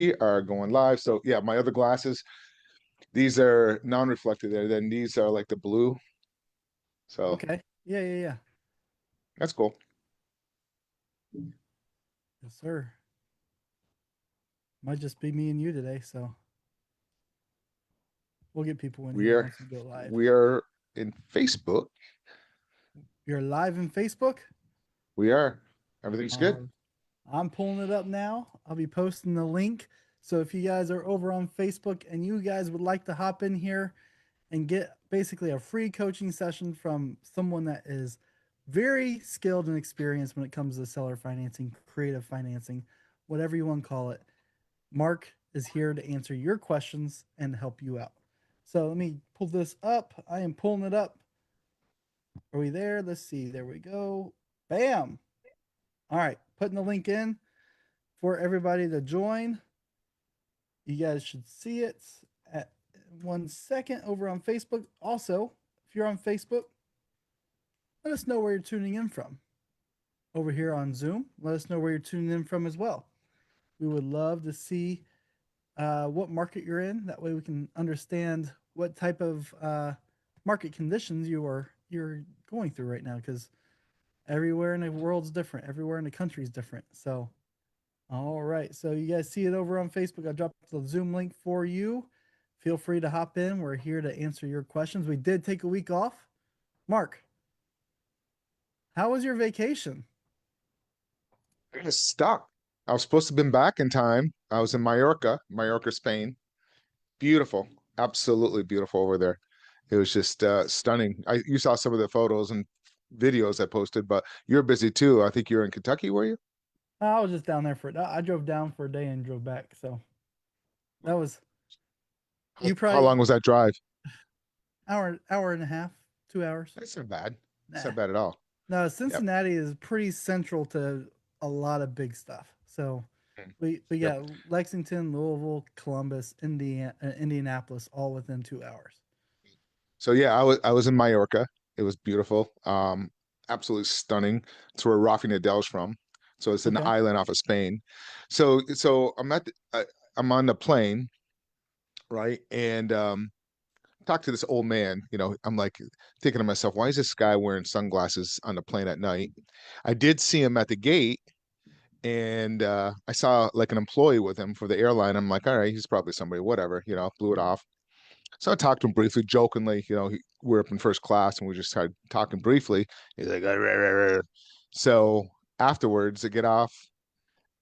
We are going live. So yeah, my other glasses, these are non-reflective there. Then these are like the blue. So Okay. Yeah, yeah, yeah. that's cool. Yes, sir. Might just be me and you today, so we'll get people in We here are once we go live. we are in Facebook. You're live in Facebook? We are. Everything's good. I'm pulling it up now. I'll be posting the link. So if you guys are over on Facebook and you guys would like to hop in here and get basically a free coaching session from someone that is very skilled and experienced when it comes to seller financing, creative financing, whatever you want to call it, Mark is here to answer your questions and help you out. So let me pull this up. I am pulling it up. Are we there? Let's see. There we go. Bam. All right. Putting the link in for everybody to join. You guys should see it at 1 second over on Facebook. Also, if you're on Facebook, let us know where you're tuning in from. Over here on Zoom, let us know where you're tuning in from as well. We would love to see what market you're in. That way, we can understand what type of market conditions you're going through right now. Because everywhere in the world's different. Everywhere in the country is different. So, all right. So you guys see it over on Facebook. I dropped the Zoom link for you. Feel free to hop in. We're here to answer your questions. We did take a week off. Mark, how was your vacation? I got stuck. I was supposed to have been back in time. I was in Mallorca, Spain. Beautiful. Absolutely beautiful over there. It was just stunning. You saw some of the photos and videos I posted, but you're busy too. I think you're in Kentucky, were you? I was just down there for. I drove down for a day and drove back. So that was How, you how probably long was that drive? hour and a half, 2 hours. That's not bad. That's Nah, not bad at all. no. Yep. Cincinnati is pretty central to a lot of big stuff. So Mm. we Yep. got Lexington, Louisville, Columbus, Indianapolis, all within 2 hours. So yeah, I was in Mallorca. It was beautiful. Absolutely stunning. It's where Rafi Nadal's from. So it's an Okay. island off of Spain. So I'm on the plane, right? And talk to this old man, I'm like thinking to myself, why is this guy wearing sunglasses on the plane at night? I did see him at the gate, and I saw like an employee with him for the airline. I'm like, all right, he's probably somebody, whatever, blew it off. So I talked to him briefly, jokingly. We're up in first class, and we just started talking briefly. He's like, "Arr, arr, arr." So afterwards, I get off,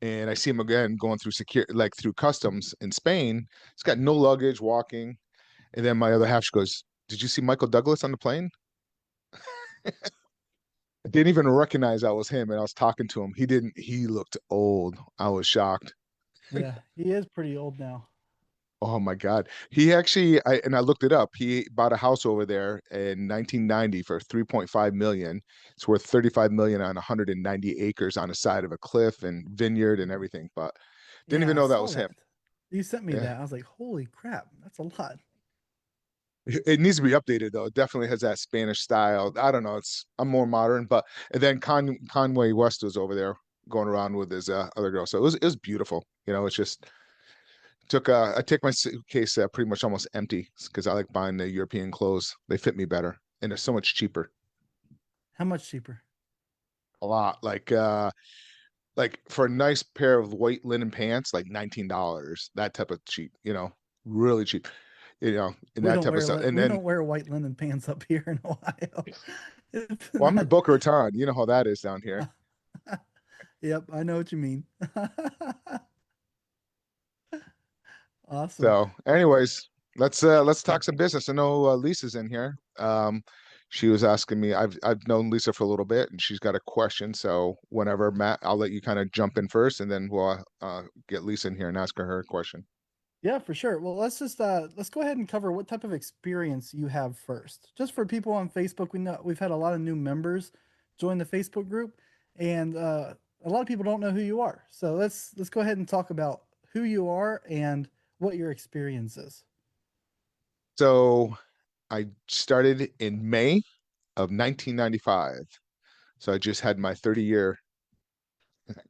and I see him again going through like through customs in Spain. He's got no luggage, walking, and then my other half, she goes, "Did you see Michael Douglas on the plane?" I didn't even recognize I was him, and I was talking to him. He didn't. He looked old. I was shocked. Yeah, he is pretty old now. Oh my God. He actually, I looked it up. He bought a house over there in 1990 for 3.5 million. It's worth 35 million on 190 acres on the side of a cliff and vineyard and everything, but didn't even Yeah, I know that saw was him. that. You sent me Yeah. that. I was like, holy crap, that's a lot. It needs to be updated though. It definitely has that Spanish style. I don't know. I'm more modern, but and then Conway West was over there going around with his other girl. So it was beautiful. It's just I take my suitcase pretty much almost empty because I like buying the European clothes. They fit me better and they're so much cheaper. How much cheaper? A lot. Like for a nice pair of white linen pants, like $19. That type of cheap, really cheap, and We that don't type of wear stuff. And we then, don't wear white linen pants up here in Ohio. It's well, I'm in not. Boca Raton. You know how that is down here. Yep, I know what you mean. Awesome. So, anyways, let's talk some business. I know Lisa's in here. She was asking me. I've known Lisa for a little bit, and she's got a question. So whenever Matt, I'll let you kind of jump in first, and then we'll get Lisa in here and ask her a question. Yeah, for sure. Well, let's go ahead and cover what type of experience you have first. Just for people on Facebook, we know we've had a lot of new members join the Facebook group, and a lot of people don't know who you are. So let's go ahead and talk about who you are and what your experience is. So I started in May of 1995. So I just had my 30-year,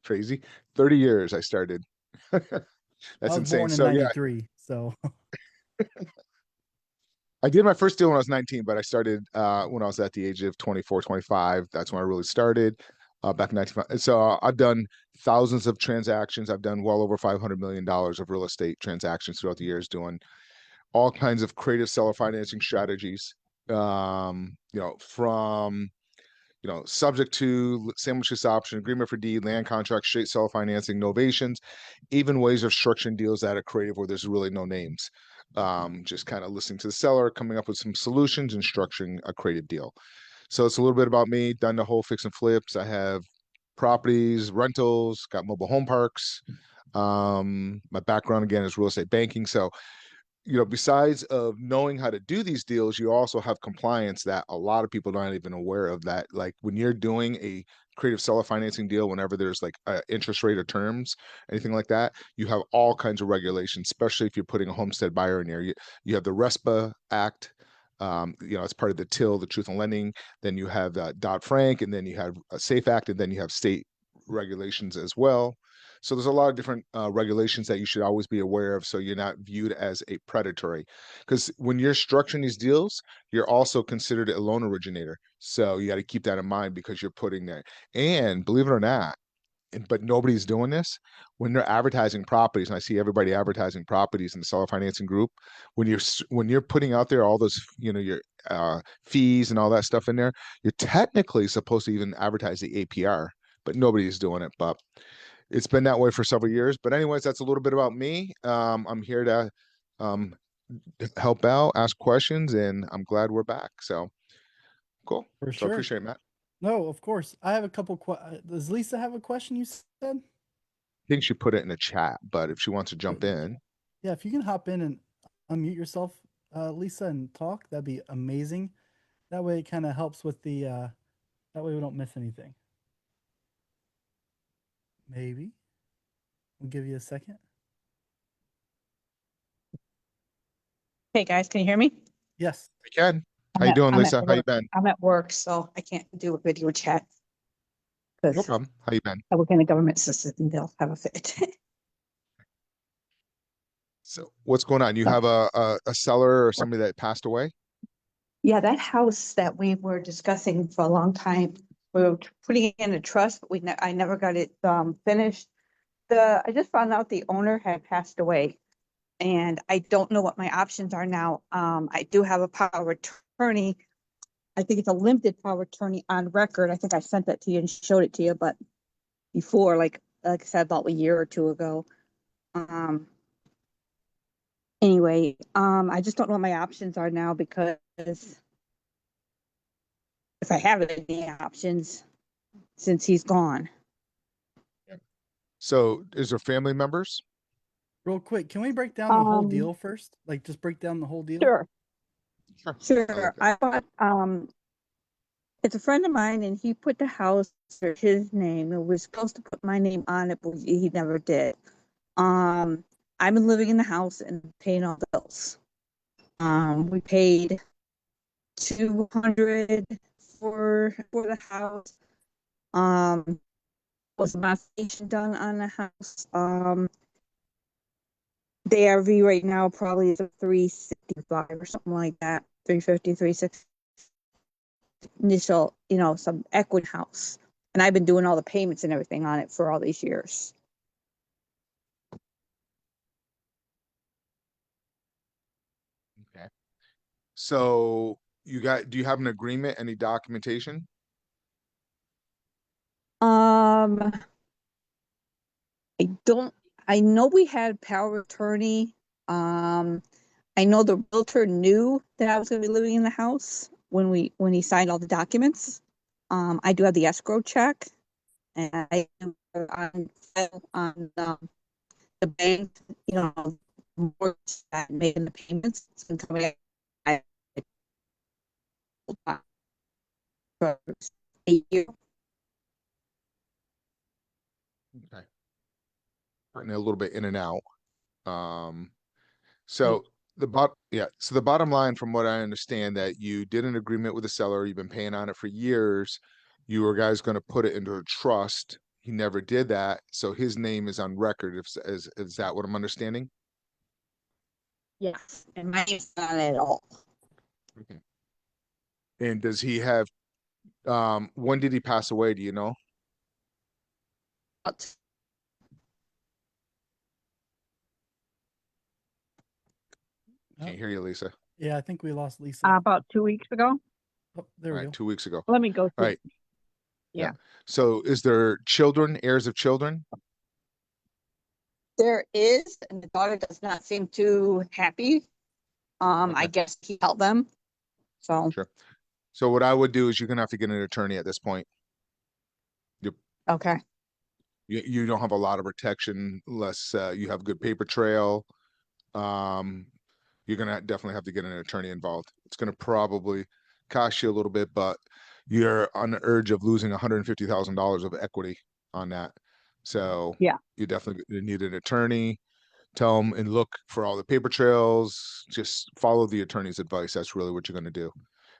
crazy, 30 years I started. I That's was insane. born in So yeah, '93, so I did my first deal when I was 19, but I started when I was at the age of 24, 25. That's when I really started back in 19. So I've done thousands of transactions. I've done well over $500 million of real estate transactions throughout the years, doing all kinds of creative seller financing strategies. From subject to sandwich this option, agreement for deed, land contract, straight seller financing, novations, even ways of structuring deals that are creative where there's really no names. Just kind of listening to the seller, coming up with some solutions and structuring a creative deal. So it's a little bit about me, done the whole fix and flips. I have properties, rentals, got mobile home parks. My background again is real estate banking. So besides of knowing how to do these deals, you also have compliance that a lot of people aren't even aware of. That like when you're doing a creative seller financing deal, whenever there's like interest rate or terms, anything like that, you have all kinds of regulations, especially if you're putting a homestead buyer in there. You have the RESPA Act. It's part of the TIL, the Truth in Lending. Then you have Dodd-Frank, and then you have a SAFE Act, and then you have state regulations as well. So there's a lot of different regulations that you should always be aware of, so you're not viewed as a predatory. Because when you're structuring these deals, you're also considered a loan originator. So you got to keep that in mind because you're putting there. And believe it or not, but nobody's doing this when they're advertising properties. And I see everybody advertising properties in the seller financing group. When you're putting out there all those, your fees and all that stuff in there, you're technically supposed to even advertise the APR, but nobody's doing it. But it's been that way for several years. But anyways, that's a little bit about me. I'm here to um, help out, ask questions, and I'm glad we're back. So cool. for So I sure. appreciate it, Matt. No, of course. I have a couple. Does Lisa have a question? You said. I think she put it in the chat, but if she wants to Put jump in the chat. in, Yeah, if you can hop in and unmute yourself, Lisa, and talk, that'd be amazing. That way, it kind of helps with the. That way, we don't miss anything. Maybe we'll give you a second. Hey guys, can you hear me? Yes. we can. How I'm you at doing, I'm at Lisa? How you work. been? I'm at work, so I can't do a video chat No because problem. How you been? I work in the government system and they'll have a fit. So what's going on? You So, have a seller or somebody that passed away? yeah, that house that we were discussing for a long time, we were putting it in a trust, but I never got it finished. I just found out the owner had passed away, and I don't know what my options are now. I do have a power of attorney. I think it's a limited power of attorney on record. I think I sent that to you and showed it to you, but before, like I said, about a year or two ago. Um, anyway, I just don't know what my options are now because if I have any options since he's gone. So is there family members? Real quick, can we break down the whole Um, deal first? Like, just break down the whole deal. sure, Sure. I like sure. that. I bought it's a friend of mine and he put the house under his name. It was supposed to put my name on it, but he never did. Um, I've been living in the house and paying all the bills. We paid 200 for the house. Was modification done on the house? The ARV right now probably is a 365 or something like that. 350, 360 initial, some equity house. And I've been doing all the payments and everything on it for all these years. Okay. So do you have an agreement, any documentation? Um, I don't, I know we had power of attorney. Um, I know the realtor knew that I was going to be living in the house when he signed all the documents. I do have the escrow check, and I am on the bank, mortgage that making the payments. It's been coming I for a year. Okay. Putting a little bit in and out. Um, So, so so the bottom line from what I understand that you did an agreement with the seller, you've been paying on it for years. You were guys going to put it into a trust. he never did that. So his name is on record. Is that what I'm understanding? Yes, and my name's not on it at all. Okay. And does he have, when did he pass away? Do you know? But Oh, Can't hear you, Lisa. yeah, I think we lost Lisa. about 2 weeks ago. Oh, there All we right, go. 2 weeks ago. Let me go All through. right. Yeah. So is there children, heirs of children? There is, and the daughter does not seem too happy. I Okay, guess he held them. So, sure. So what I would do is you're gonna have to get an attorney at this point. You okay. you don't have a lot of protection unless you have good paper trail. Um, you're gonna definitely have to get an attorney involved. It's gonna probably cost you a little bit, but you're on the urge of losing $150,000 of equity on that. So Yeah. you definitely need an attorney. Tell them and look for all the paper trails. Just follow the attorney's advice. That's really what you're gonna do.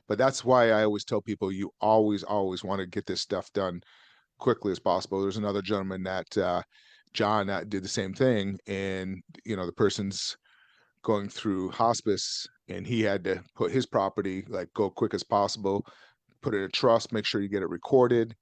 But that's why I always tell people you always want to get this stuff done quickly as possible. There's another gentleman that John that did the same thing, and the person's going through hospice, and he had to put his property like go quick as possible, put it in a trust, make sure you get it recorded,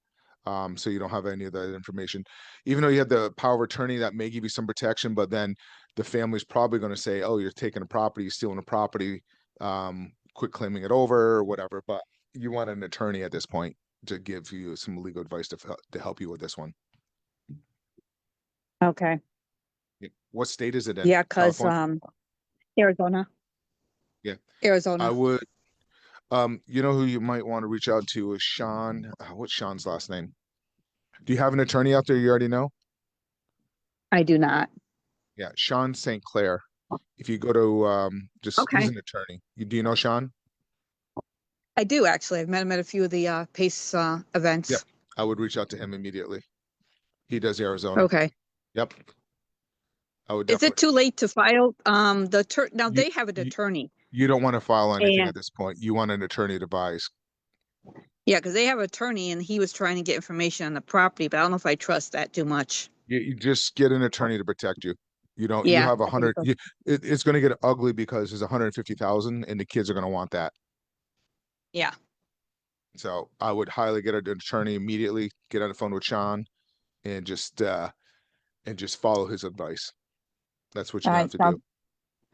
so you don't have any of that information. Even though you have the power of attorney, that may give you some protection, but then the family's probably going to say, "Oh, you're taking a property, you're stealing a property, quit claiming it over or whatever." But you want an attorney at this point to give you some legal advice to help you with this one. Okay. Yeah. What state is it in? Yeah, because California? Arizona. Yeah. I Arizona. would, you know who you might want to reach out to is Sean. What's Sean's last name? Do you have an attorney out there you already know? I do not. Yeah, Sean St. Clair. If you go to just he's Okay. an attorney. Do you know Sean? I do actually. I've met him at a few of the PACE Yep. events. I would reach out to him immediately. He does Arizona. Okay. Yep. I would Is it definitely. too late to file now You they have an you, attorney. you don't want to file anything And at this point. You want an attorney to advise. yeah, because they have an attorney and he was trying to get information on the property, but I don't know if I trust that too much. You just get an attorney to protect you. You don't. You Yeah, have a I think hundred. so. It's going to get ugly because there's 150,000, and the kids are going to want that. Yeah. So I would highly get an attorney immediately. Get on the phone with Sean and just follow his advice. That's what All you're gonna have right. to do.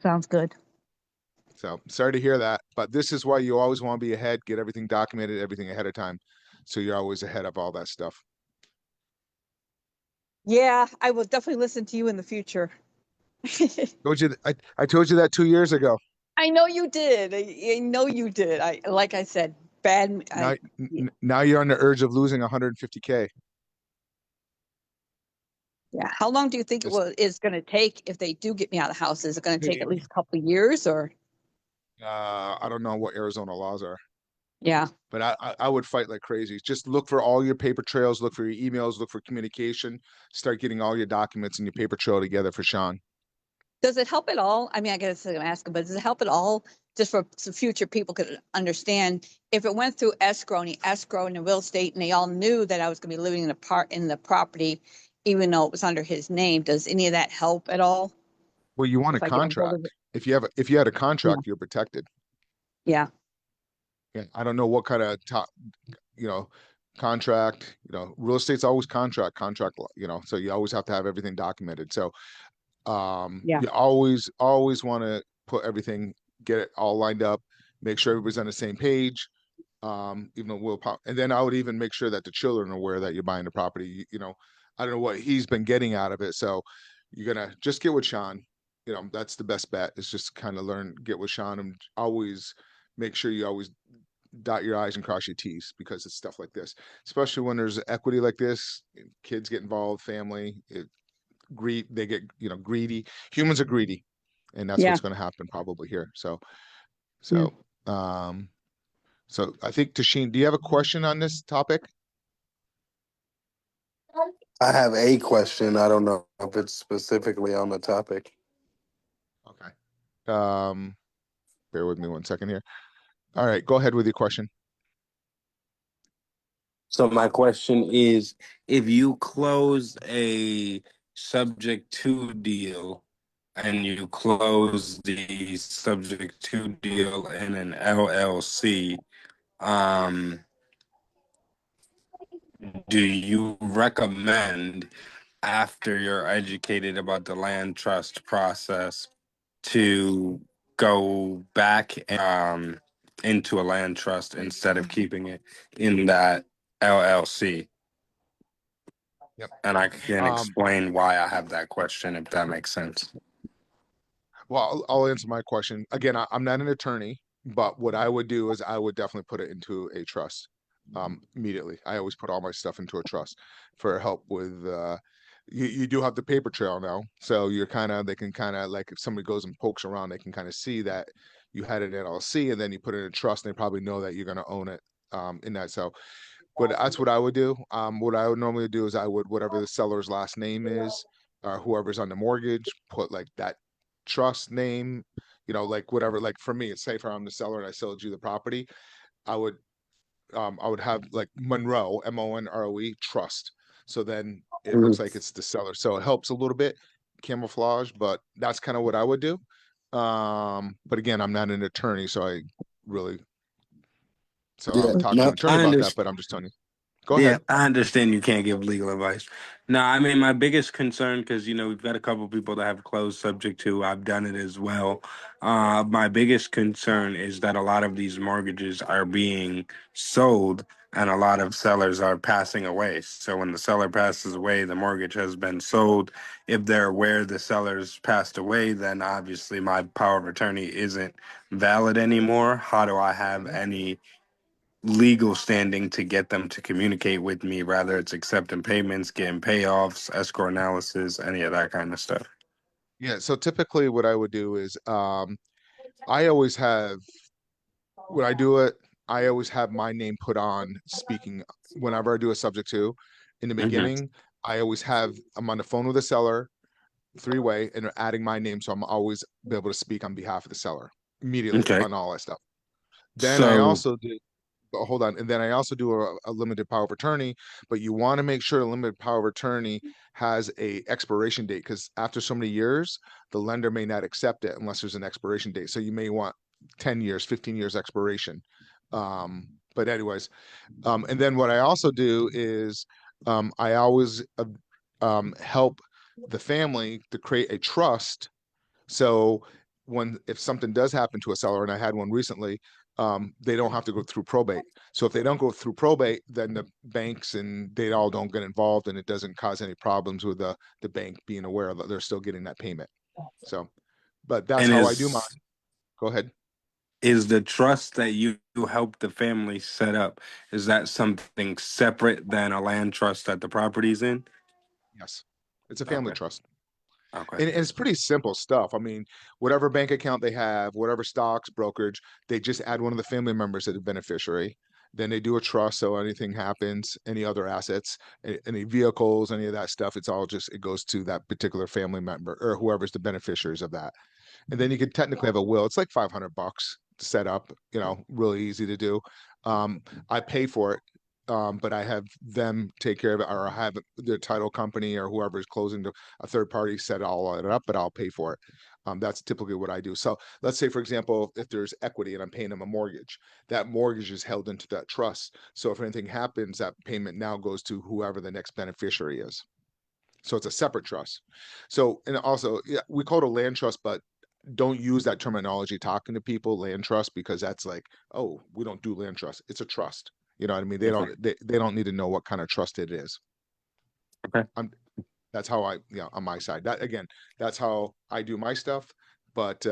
Sounds good. So sorry to hear that, but this is why you always want to be ahead, get everything documented, everything ahead of time, so you're always ahead of all that stuff. Yeah, I will definitely listen to you in the future. I told you that 2 years ago. I know you did. I know you did. I like I said, bad. Now now you're on the urge of losing 150K. Yeah. How long do you think Just is going to take if they do get me out of the house? Is it going to take at it- least a couple of years or? I don't know what Arizona laws are, Yeah. but I would fight like crazy. Just look for all your paper trails, look for your emails, look for communication, start getting all your documents and your paper trail together for Sean. Does it help at all? I mean, I guess I'm asking, but does it help at all just for some future people could understand if it went through escrow and he escrow in the real estate and they all knew that I was going to be living in the property, even though it was under his name, does any of that help at all? Well, you want a If I get a hold of contract. it? If you had a Yeah. contract, you're protected. Yeah. Yeah, I don't know what kind of you know, contract. Real estate's always contract. So you always have to have everything documented. So Yeah. you always want to put everything, get it all lined up, make sure everybody's on the same page. Even though we'll pop, and then I would even make sure that the children are aware that you're buying the property. I don't know what he's been getting out of it. So you're gonna just get with Sean. That's the best bet is just kind of get with Sean and always make sure you always dot your I's and cross your T's because it's stuff like this, especially when there's equity like this, kids get involved, family, they get, greedy. Humans are greedy, and that's Yeah. what's going to happen probably here. So, Yeah. so, um, so I think Tasheen, do you have a question on this topic? I have a question. I don't know if it's specifically on the topic. Okay. Um, Bear with me one second here. All right, go ahead with your question. So my question is, if you close a subject to deal and you close the subject to deal in an LLC, um, do you recommend after you're educated about the land trust process to go back into a land trust instead of keeping it in that LLC? Yep. And I can Um, explain why I have that question if that makes sense. well, I'll answer my question. Again, I'm not an attorney, but what I would do is I would definitely put it into a trust immediately. I always put all my stuff into a trust for help with you do have the paper trail now. So you're kind of they can kind of like if somebody goes and pokes around, they can kind of see that you had an LLC and then you put it in a trust and they probably know that you're going to own it in that. So but that's what I would do. What I would normally do is I would whatever the seller's last name is, or whoever's on the mortgage, put like that trust name, like whatever. Like for me, it's say if I'm the seller and I sold you the property, I would I would have like Monroe, Monroe trust. So then it looks Mhm. like it's the seller. So it helps a little bit camouflage, but that's kind of what I would do. But again, I'm not an attorney, so I really I Yeah, would talk to no, an attorney I about that, understand. but I'm just telling you. Go Yeah, ahead. I understand you can't give legal advice. No, I mean my biggest concern because we've got a couple people that have closed subject to. I've done it as well. My biggest concern is that a lot of these mortgages are being sold, and a lot of sellers are passing away. So when the seller passes away, the mortgage has been sold. If they're aware the seller's passed away, then obviously my power of attorney isn't valid anymore. How do I have Mhm. any legal standing to get them to communicate with me, rather it's accepting payments, getting payoffs, escrow analysis, any of that kind of stuff. Yeah, so typically what I would do is I always have when I do it, I always have my name put on speaking whenever I do a subject to. In the Hmm. beginning, I always have I'm on the phone with the seller, three-way, and adding my name, so I'm always be able to speak on behalf of the seller immediately Okay. on all that stuff. Then I So, also do hold on, and then I also do a limited power of attorney, but you want to make sure a limited power of attorney has a expiration date because after so many years, the lender may not accept it unless there's an expiration date. So you may want 10 years, 15 years expiration. But anyways, and then what I also do is I always help the family to create a trust so if something does happen to a seller, and I had one recently, they don't have to go through probate. So if they don't go through probate, then the banks and they all don't get involved, and it doesn't cause any problems with the bank being aware that they're still getting that payment. So, but that's and how I do mine. is Go ahead. is the trust that you help the family set up, is that something separate than a land trust that the property's in? Yes, it's a family Okay. trust. Okay. And it's pretty simple stuff. I mean, whatever bank account they have, whatever stocks, brokerage, they just add one of the family members as a beneficiary. Then they do a trust, so anything happens, any other assets, any vehicles, any of that stuff, it's all just it goes to that particular family member or whoever's the beneficiaries of that. And then you could technically have a will. It's like $500 to set up, really easy to do. I pay for it, but I have them take care of it, or I have the title company or whoever is closing a third party set all it up, but I'll pay for it. That's typically what I do. So let's say, for example, if there's equity and I'm paying them a mortgage, that mortgage is held into that trust. So if anything happens, that payment now goes to whoever the next beneficiary is. So it's a separate trust. So, and also, yeah, we call it a land trust, but don't use that terminology talking to people, land trust, because that's like, oh, we don't do land trust. It's a trust. You know what I mean? They Okay. don't they don't need to know what kind of trust it is. Okay. I'm that's how on my side. That again, that's how I do my stuff. But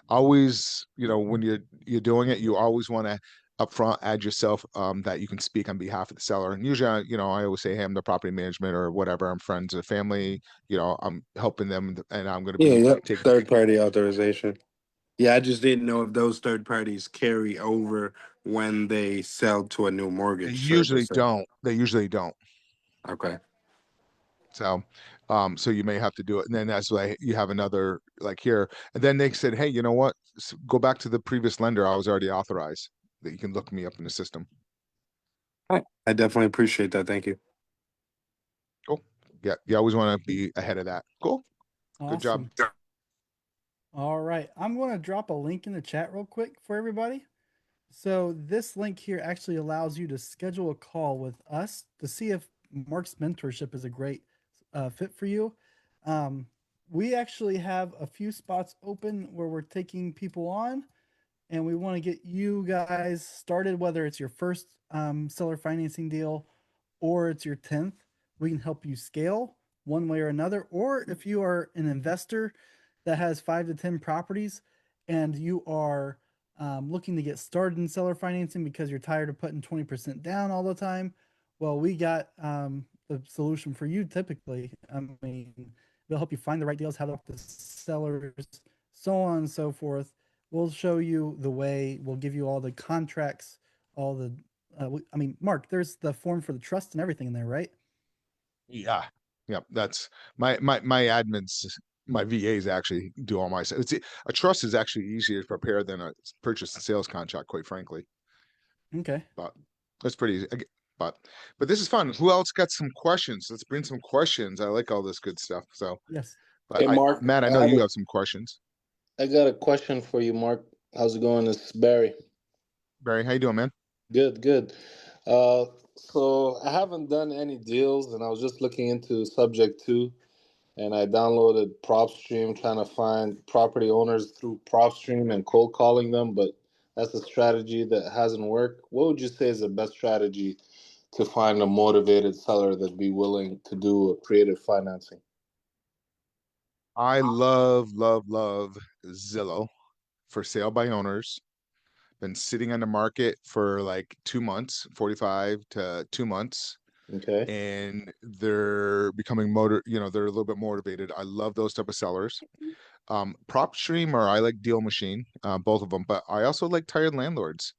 always, when you're doing it, you always want to upfront add yourself that you can speak on behalf of the seller. And usually, I always say, hey, I'm the property management or whatever. I'm friends of the family. I'm helping them, and I'm going to Yeah, be yep. taking. Third party authorization. Yeah, I just didn't know if those third parties carry over when they sell to a new They mortgage usually servicer. don't. They usually don't. Okay. So, so you may have to do it, and then that's why you have another like here. And then they said, hey, you know what? Go back to the previous lender. I was already authorized. That you can look me up in the system. I definitely appreciate that. Thank you. Cool. Yeah, you always want to be ahead of that. Cool. Good job. Awesome. All right. I'm going to drop a link in the chat real quick for everybody. So this link here actually allows you to schedule a call with us to see if Mark's mentorship is a great fit for you. Um, we actually have a few spots open where we're taking people on, and we want to get you guys started, whether it's your first seller financing deal or it's your 10th. We can help you scale one way or another. Or if you are an investor that has 5 to 10 properties and you are looking to get started in seller financing because you're tired of putting 20% down all the time, well, we got the solution for you typically. I mean, we'll help you find the right deals, how to talk to sellers, so on and so forth. We'll show you the way. We'll give you all the contracts, all the. I mean, Mark, there's the form for the trust and everything in there, right? Yeah. Yep. That's my admins, my VAs actually do all my stuff. A trust is actually easier to prepare than a purchase and sales contract, quite frankly. Okay. But that's pretty easy. But but this is fun. Who else got some questions? Let's bring some questions. I like all this good stuff. So, Yes. but Hey Mark, Matt, I know you have some questions. I got a question for you, Mark. How's it going? It's Barry. Barry, how you doing, man? Good, good. So I haven't done any deals, and I was just looking into subject two, and I downloaded PropStream, trying to find property owners through PropStream and cold calling them, but that's a strategy that hasn't worked. What would you say is the best strategy to find a motivated seller that'd be willing to do a creative financing? I love Zillow for sale by owners. Been sitting on the market for like 2 months, 45 to 2 months, Okay, and they're becoming they're a little bit motivated. I love those type of sellers. PropStream or I like Deal Machine, both of them, but I also like Tired Landlords.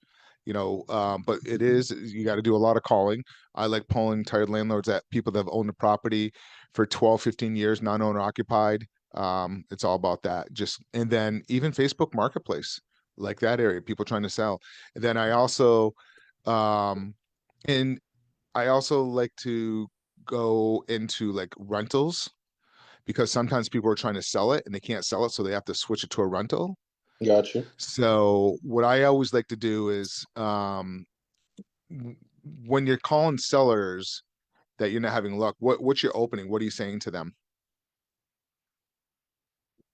But it is you got to do a lot of calling. I like pulling tired landlords at people that have owned the property for 12, 15 years, non-owner occupied. It's all about that. Just and then even Facebook Marketplace, like that area, people trying to sell. And then um, and I also like to go into like rentals because sometimes people are trying to sell it and they can't sell it, so they have to switch it to a rental. got you. So what I always like to do is when you're calling sellers that you're not having luck, what's your opening? What are you saying to them?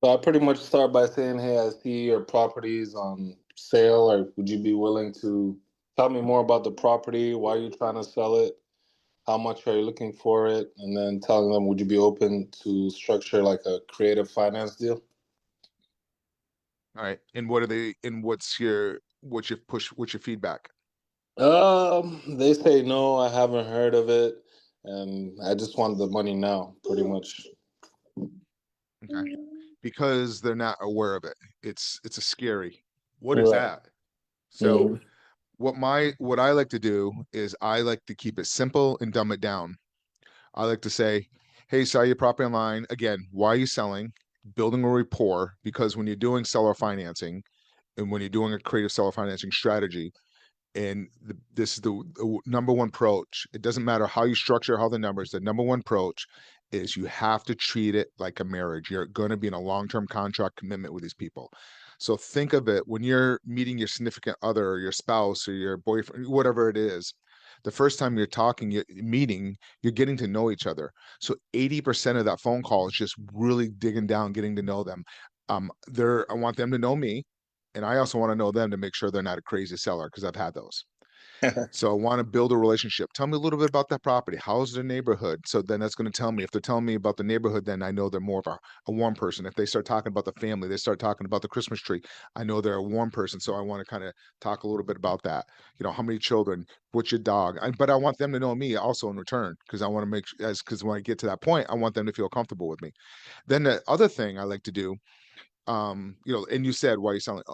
So I pretty much start by saying, "Hey, I see your property's on sale, or would you be willing to tell me more about the property? Why are you trying to sell it? How much are you looking for it?" And then telling them, "Would you be open to structure like a creative finance deal?" All right. And what's your feedback? They say no, I haven't heard of it, and I just want the money now, pretty much. Okay. Because they're not aware of it. It's a scary. What is Right. that? So Hmm. what I like to do is I like to keep it simple and dumb it down. I like to say, hey, sell your property online. Again, why are you selling? Building a rapport, because when you're doing seller financing and when you're doing a creative seller financing strategy, and this is the number one approach. It doesn't matter how you structure how the numbers. The number one approach is you have to treat it like a marriage. You're going to be in a long-term contract commitment with these people. So think of it when you're meeting your significant other or your spouse or your boyfriend, whatever it is. The first time you're talking, you're meeting, you're getting to know each other. So 80% of that phone call is just really digging down, getting to know them. I want them to know me, and I also want to know them to make sure they're not a crazy seller because I've had those. So I want to build a relationship. Tell me a little bit about that property. How's the neighborhood? So then that's going to tell me if they're telling me about the neighborhood, then I know they're more of a warm person. If they start talking about the family, they start talking about the Christmas tree, I know they're a warm person. So I want to kind of talk a little bit about that. How many children? What's your dog? But I want them to know me also in return because I want to because when I get to that point, I want them to feel comfortable with me. Then the other thing I like to do and you said why you selling,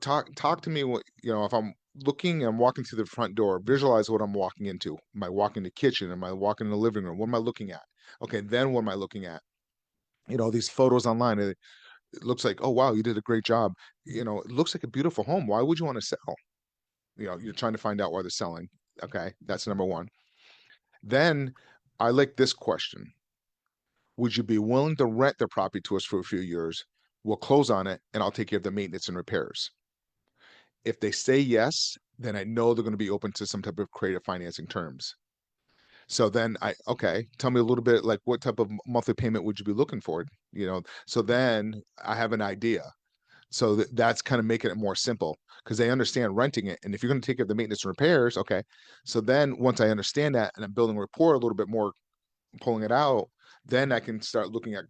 talk to me what, if I'm looking and walking through the front door, visualize what I'm walking into. Am I walking the kitchen? Am I walking in the living room? What am I looking at? Okay, then what am I looking at? These photos online, it looks like, oh wow, you did a great job. It looks like a beautiful home. Why would you want to sell? You're trying to find out why they're selling. Okay, that's number one. Then I like this question. Would you be willing to rent the property to us for a few years? We'll close on it and I'll take care of the maintenance and repairs. If they say yes, then I know they're going to be open to some type of creative financing terms. So then okay, tell me a little bit like what type of monthly payment would you be looking for? So then I have an idea. So that's kind of making it more simple because they understand renting it. And if you're going to take care of the maintenance and repairs, okay. So then once I understand that and I'm building rapport a little bit more, pulling it out, then I can start looking at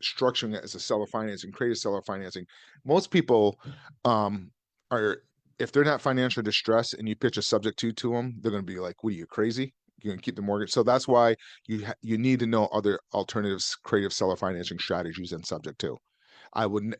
structuring it as a seller financing, creative seller financing. Most people are, if they're not financially distressed and you pitch a subject to them, they're going to be like, "What are you, crazy? You're going to keep the mortgage?" So that's why you need to know other alternatives, creative seller financing strategies and subject to.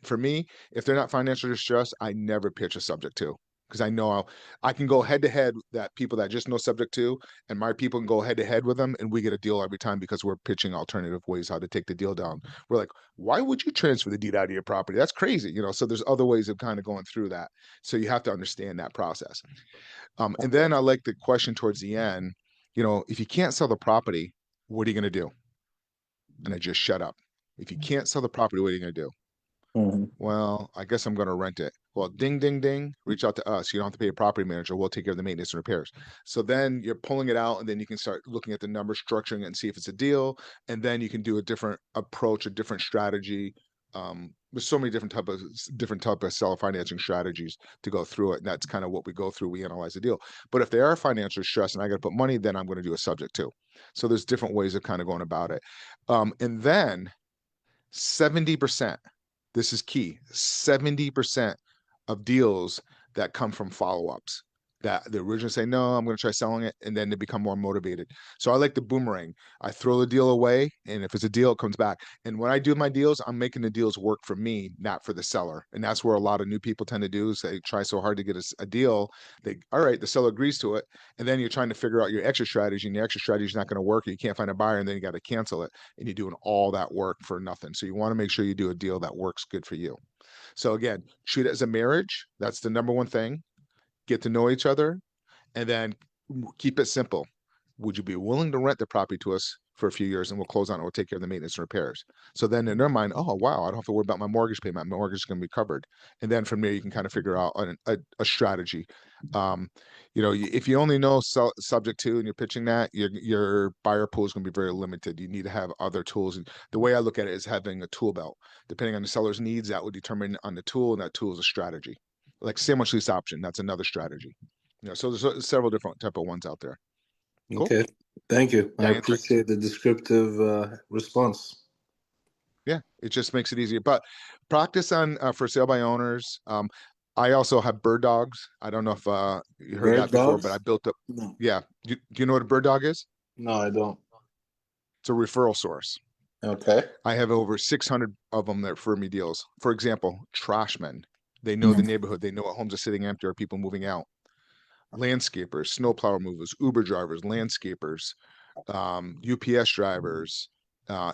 For me, if they're not financially distressed, I never pitch a subject to because I know I can go head to head that people that just know subject to, and my people can go head to head with them, and we get a deal every time because we're pitching alternative ways how to take the deal down. We're like, why would you transfer the deed out of your property? That's crazy, So there's other ways of kind of going through that. So you have to understand that process. And then I like the question towards the end. If you can't sell the property, what are you going to do? And I just shut up. If you can't sell the property, what are you going to do? Mhm. Well, I guess I'm going to rent it. Well, ding, ding, ding. Reach out to us. You don't have to pay a property manager. We'll take care of the maintenance and repairs. So then you're pulling it out, and then you can start looking at the numbers, structuring it, and see if it's a deal. And then you can do a different approach, a different strategy. There's so many different type of seller financing strategies to go through it, and that's kind of what we go through. We analyze the deal. But if they are financially stressed and I got to put money, then I'm going to do a subject too. So there's different ways of kind of going about it. And then 70%, this is key, 70% of deals that come from follow-ups that the original say, no, I'm going to try selling it. And then they become more motivated. So I like the boomerang. I throw the deal away. And if it's a deal, it comes back. And when I do my deals, I'm making the deals work for me, not for the seller. And that's where a lot of new people tend to do is they try so hard to get a deal. All right, the seller agrees to it. And then you're trying to figure out your exit strategy, and the exit strategy is not going to work. Or you can't find a buyer, and then you got to cancel it. And you're doing all that work for nothing. So you want to make sure you do a deal that works good for you. So again, treat it as a marriage. That's the number one thing. Get to know each other, and then keep it simple. Would you be willing to rent the property to us for a few years, and we'll close on it? We'll take care of the maintenance and repairs. So then in their mind, oh wow, I don't have to worry about my mortgage payment. My mortgage is going to be covered. And then from there, you can kind of figure out a strategy. If you only know subject to and you're pitching that, your buyer pool is going to be very limited. You need to have other tools. And the way I look at it is having a tool belt. Depending on the seller's needs, that would determine on the tool, and that tool is a strategy. Like sandwich lease option, that's another strategy. So there's several different type of ones out there. Cool. Okay. Thank you. Did I I answer? appreciate the descriptive response. Yeah, it just makes it easier. But practice on for sale by owners. I also have bird dogs. I don't know if you heard Bird that before, but I dogs? built up. No. Yeah. Do you know what a bird dog is? No, I don't. It's a referral source. Okay. I have over 600 of them that refer me deals. For example, trashmen. They know the Mhm. neighborhood. They know what homes are sitting empty or people moving out. Landscapers, snowplow removers, Uber drivers, landscapers, UPS drivers,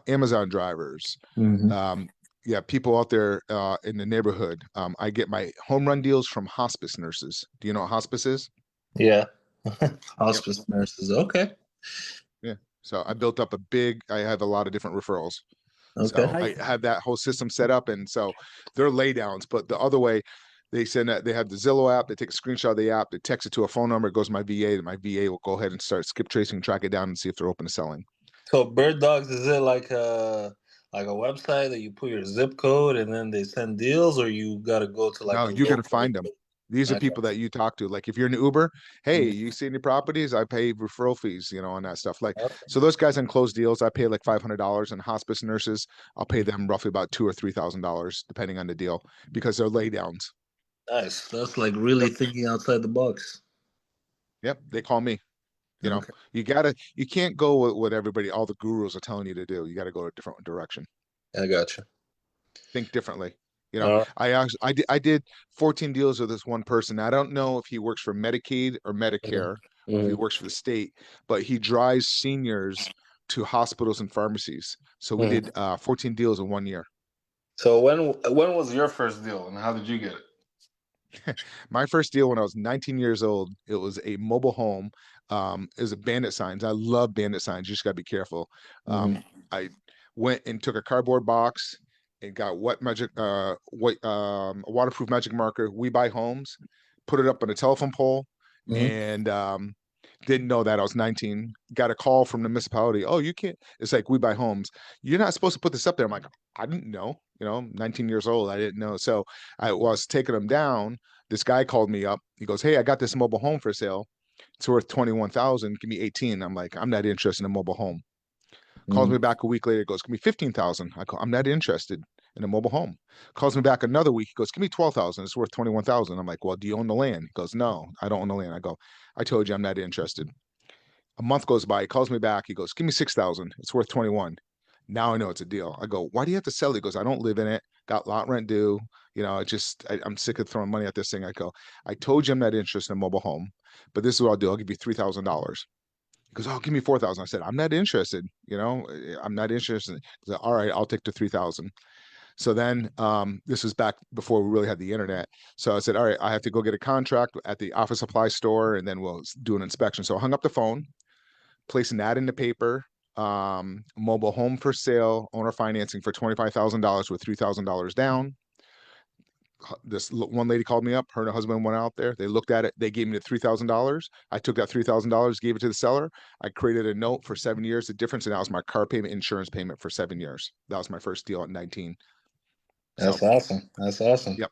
Amazon drivers. Mhm. Um, yeah, people out there in the neighborhood. I get my home run deals from hospice nurses. Do you know what hospice is? Yeah. Yep. Hospice nurses. Okay. Yeah. So I have a lot of different referrals. So Okay. I have that whole system set up. And so they're laydowns. But the other way, they send that they have the Zillow app, they take a screenshot of the app, they text it to a phone number, it goes to my VA, and my VA will go ahead and start skip tracing, track it down, and see if they're open to selling. So Bird Dogs, is it like a website that you put your zip code and then they send deals, or you gotta go to like No, a you got to local? find them. These are Okay. people that you talk to. Like if you're in Uber, hey, Mhm. you see any properties? I pay referral fees, on that stuff. Like, Okay. so those guys on closed deals, I pay like $500, and hospice nurses, I'll pay them roughly about $2,000 or $3,000 depending on the deal because they're laydowns. Nice. That's like really Yep, thinking outside the box. yep. They call me. Okay. You can't go with what all the gurus are telling you to do. You got to go a different direction. I got you. Think differently. All right. I did 14 deals with this one person. I don't know if he works for Medicaid or Mhm. Medicare or if he Mhm. works for the state, but he drives seniors to hospitals and pharmacies. So we Mhm. did 14 deals in 1 year. So when was your first deal and how did you get it? My first deal when I was 19 years old, it was a mobile home. It was a bandit signs. I love bandit signs. You just gotta be careful. Mhm. I went and took a cardboard box and got a waterproof magic marker. We buy homes, put it up on a telephone pole, Mhm. and didn't know that I was 19. Got a call from the municipality. Oh, you can't. It's like we buy homes. You're not supposed to put this up there. I'm like, I didn't know. 19 years old. I didn't know. So I was taking them down. This guy called me up. He goes, "Hey, I got this mobile home for sale. It's worth 21,000. Give me 18." I'm like, "I'm not interested in a mobile home." Calls me Mhm. back a week later. Goes, "Give me 15,000." I go, "I'm not interested in a mobile home." Calls me back another week. He goes, "Give me 12,000. It's worth 21,000." I'm like, "Well, do you own the land?" He goes, "No, I don't own the land." I go, "I told you I'm not interested." A month goes by. He calls me back. He goes, "Give me 6,000. It's worth 21." Now I know it's a deal. I go, "Why do you have to sell it?" He goes, "I don't live in it. Got lot rent due. I'm sick of throwing money at this thing." I go, "I told you I'm not interested in a mobile home, but this is what I'll do. I'll give you $3,000." He goes, "Oh, give me 4,000." I said, "I'm not interested. I'm not interested." He said, "All right, I'll take the 3,000." So then this was back before we really had the internet. So I said, "All right, I have to go get a contract at the office supply store and then we'll do an inspection." So I hung up the phone, place an ad in the paper, mobile home for sale, owner financing for $25,000 with $3,000 down. This one lady called me up. Her and her husband went out there. They looked at it. They gave me the $3,000. I took that $3,000, gave it to the seller. I created a note for 7 years. The difference, and that was my car payment, insurance payment for 7 years. That was my first deal at 19. So, That's awesome. That's awesome. yep.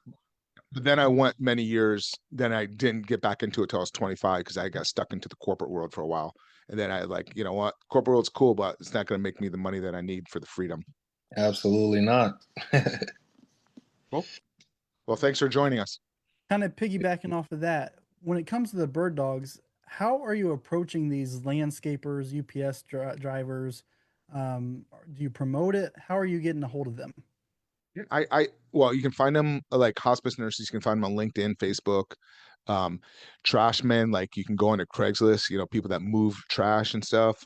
But then I went many years. Then I didn't get back into it till I was 25 because I got stuck into the corporate world for a while. And then I like, you know what? Corporate world's cool, but it's not going to make me the money that I need for the freedom. Absolutely not. Cool. Well, thanks for joining us. Kind of piggybacking off of that, when it comes to the bird dogs, how are you approaching these landscapers, UPS drivers? Do you promote it? How are you getting a hold of them? Well, you can find them like hospice nurses. You can find them on LinkedIn, Facebook. Trash men, like you can go into Craigslist. People that move trash and stuff.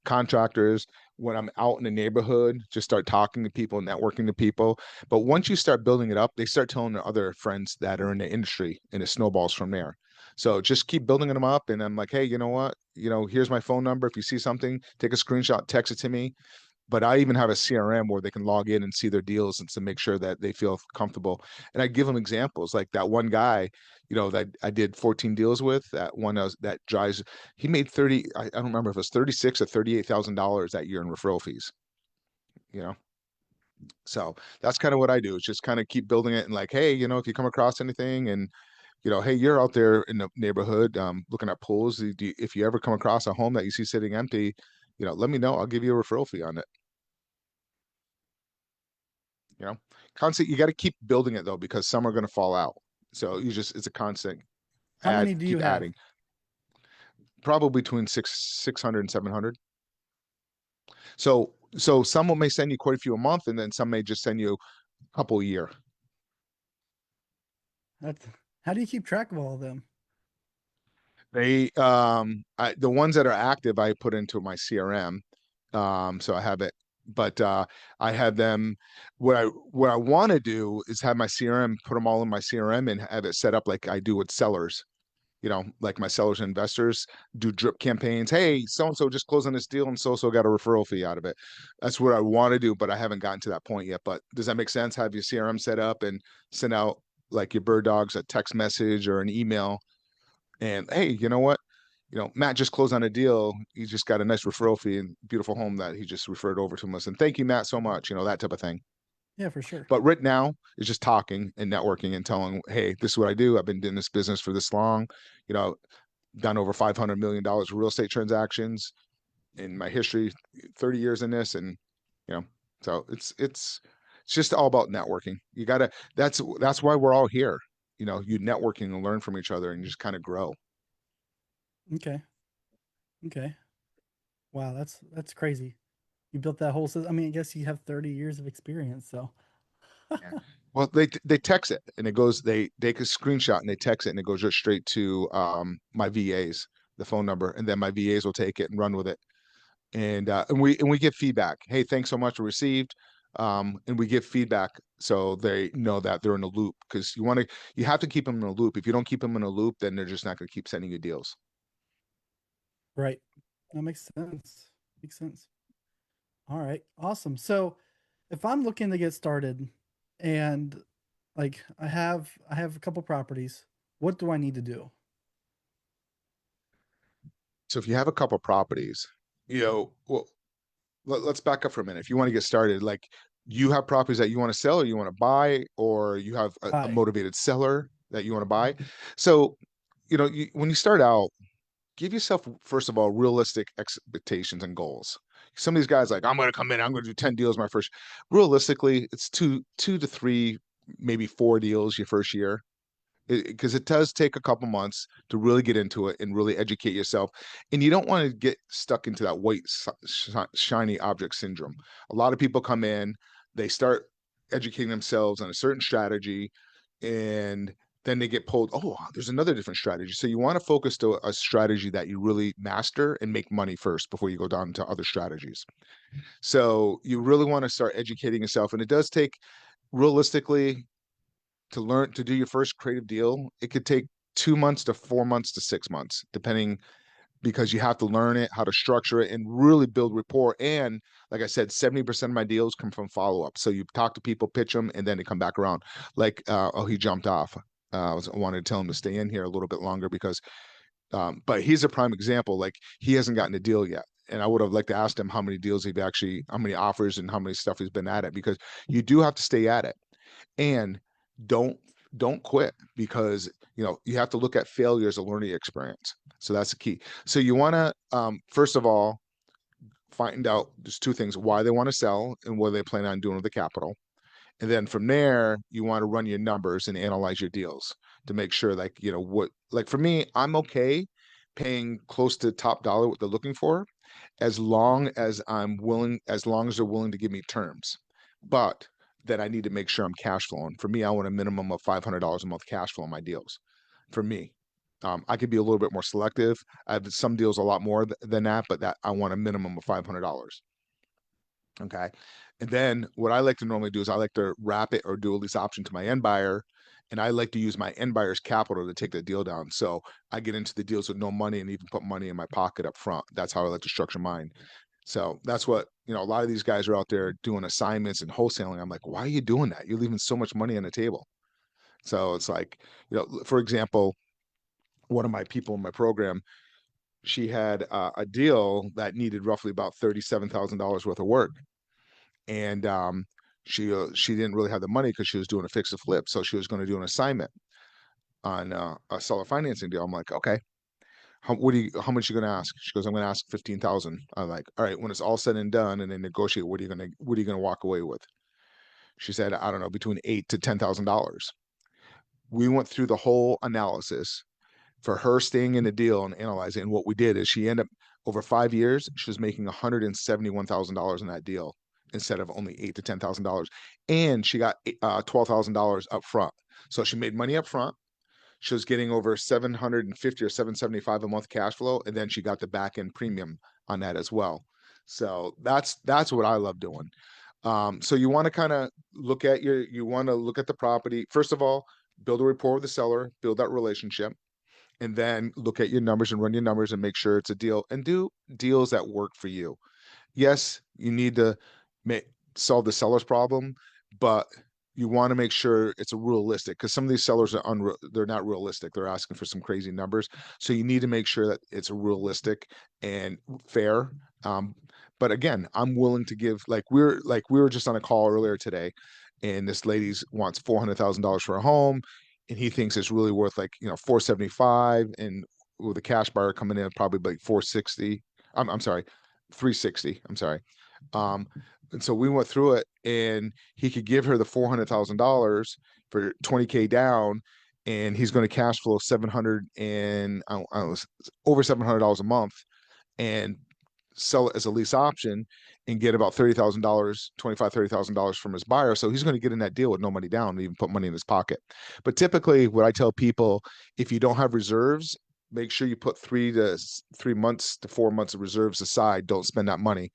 Contractors. When I'm out in the neighborhood, just start talking to people, networking to people. But once you start building it up, they start telling their other friends that are in the industry, and it snowballs from there. So just keep building them up, and I'm like, hey, you know what? Here's my phone number. If you see something, take a screenshot, text it to me. But I even have a CRM where they can log in and see their deals and to make sure that they feel comfortable. And I give them examples like that one guy, that I did 14 deals with. That one that drives, he made 30. I don't remember if it was 36 or $38,000 that year in referral fees. You know, so that's kind of what I do. Is just kind of keep building it and like, hey, if you come across anything and hey, you're out there in the neighborhood looking at pools. If you ever come across a home that you see sitting empty, let me know. I'll give you a referral fee on it. you know Constant. You got to keep building it though, because some are going to fall out. So it's a constant How many do you keep have? adding. Probably between 600 and 700. So some may send you quite a few a month, and then some may just send you a couple a year. That's how do you keep track of all of them? The ones that are active I put into my CRM. So I have it, but I have them. What I want to do is have my CRM, put them all in my CRM, and have it set up like I do with sellers. Like my sellers and investors do drip campaigns. Hey, so and so just closed on this deal, and so got a referral fee out of it. That's what I want to do, but I haven't gotten to that point yet. But does that make sense? Have your CRM set up and send out like your bird dogs a text message or an email, and hey, you know what? Matt just closed on a deal. He just got a nice referral fee and beautiful home that he just referred over to us. And thank you, Matt, so much. That type of thing. Yeah, for sure. But right now is just talking and networking and telling, hey, this is what I do. I've been doing this business for this long. You know, done over $500 million of real estate transactions in my history, 30 years in this, and you know, so it's just all about networking. You gotta. That's why we're all here. You networking and learn from each other, and you just kind of grow. Okay. Okay. Wow, that's crazy. You built that whole system. I mean, I guess you have 30 years of experience, so Yeah. Well, they text it and it goes. They take a screenshot and they text it and it goes just straight to my VAs, the phone number, and then my VAs will take it and run with it. And we give feedback. Hey, thanks so much. We received. and we give feedback so they know that they're in a loop, because you have to keep them in a loop. If you don't keep them in a loop, then they're just not going to keep sending you deals. Right. That makes sense. Makes sense. All right. Awesome. So if I'm looking to get started and like I have a couple properties, what do I need to do? So if you have a couple properties, well, let's back up for a minute. If you want to get started, like, you have properties that you want to sell or you want to buy, or you have a Hi. motivated seller that you want to buy. So, when you start out, give yourself, first of all, realistic expectations and goals. Some of these guys, like, I'm going to come in, I'm going to do 10 deals my first. Realistically, it's two to three, maybe 4 deals your first year, because it does take a couple months to really get into it and really educate yourself. And you don't want to get stuck into that white shiny object syndrome. A lot of people come in, they start educating themselves on a certain strategy, and then they get pulled, oh, there's another different strategy. So you want to focus to a strategy that you really master and make money first before you go down to other strategies. So you really want to start educating yourself, and it does take, realistically, to learn to do your first creative deal, it could take 2 months to 4 months to 6 months, depending, because you have to learn it, how to structure it, and really build rapport. And like I said, 70% of my deals come from follow up. So you talk to people, pitch them, and then they come back around. Like, oh, he jumped off. I wanted to tell him to stay in here a little bit longer because, but he's a prime example. Like, he hasn't gotten a deal yet. And I would have liked to ask him how many deals how many offers and how many stuff he's been at it, because you do have to stay at it. And don't don't quit, because you have to look at failure as a learning experience. So that's the key. So you want to, first of all, find out, there's two things: why they want to sell and what they plan on doing with the capital. And then from there, you want to run your numbers and analyze your deals to make sure, like, what, like, for me, I'm okay paying close to top dollar what they're looking for, as long as they're willing to give me terms. But then I need to make sure I'm cash flowing. For me, I want a minimum of $500 a month cash flow on my deals. For me, I could be a little bit more selective. I have some deals a lot more than that, but that I want a minimum of $500. Okay. And then what I like to normally do is I like to wrap it or do a lease option to my end buyer. And I like to use my end buyer's capital to take the deal down. So I get into the deals with no money and even put money in my pocket up front. That's how I like to structure mine. So that's what, a lot of these guys are out there doing assignments and wholesaling. I'm like, why are you doing that? You're leaving so much money on the table. So it's like, for example, one of my people in my program, she had a deal that needed roughly about $37,000 worth of work. And she didn't really have the money because she was doing a fix and flip. So she was going to do an assignment on a seller financing deal. I'm like, okay, how much you going to ask? She goes, I'm going to ask 15,000. I'm like, all right, when it's all said and done and then negotiate, what are you going to walk away with? She said, I don't know, between $8,000 to $10,000. We went through the whole analysis for her staying in the deal and analyzing. And what we did is she ended up, over 5 years, she was making $171,000 in that deal instead of only $8,000 to $10,000. And she got $12,000 up front. So she made money up front. She was getting over 750 or 775 a month cash flow, and then she got the back end premium on that as well. So that's what I love doing. So you want to kind of you want to look at the property. First of all, build a rapport with the seller, build that relationship, and then look at your numbers and run your numbers and make sure it's a deal, and do deals that work for you. Yes, you need to make solve the seller's problem, but you want to make sure it's a realistic, because some of these sellers are they're not realistic. They're asking for some crazy numbers. So you need to make sure that it's realistic and fair. But again, I'm willing to give, we were just on a call earlier today, and this lady's wants $400,000 for a home, and he thinks it's really worth, like, 475, and with a cash buyer coming in probably like 460. I'm sorry, 360. I'm sorry. Um, and so we went through it, and he could give her the $400,000 for 20K down, and he's going to cash flow 700 and I don't know, over $700 a month, and sell it as a lease option and get about $30,000, $30,000 from his buyer. So he's going to get in that deal with no money down and even put money in his pocket. But typically, what I tell people, if you don't have reserves, make sure you put 3 months to 4 months of reserves aside. Don't spend that money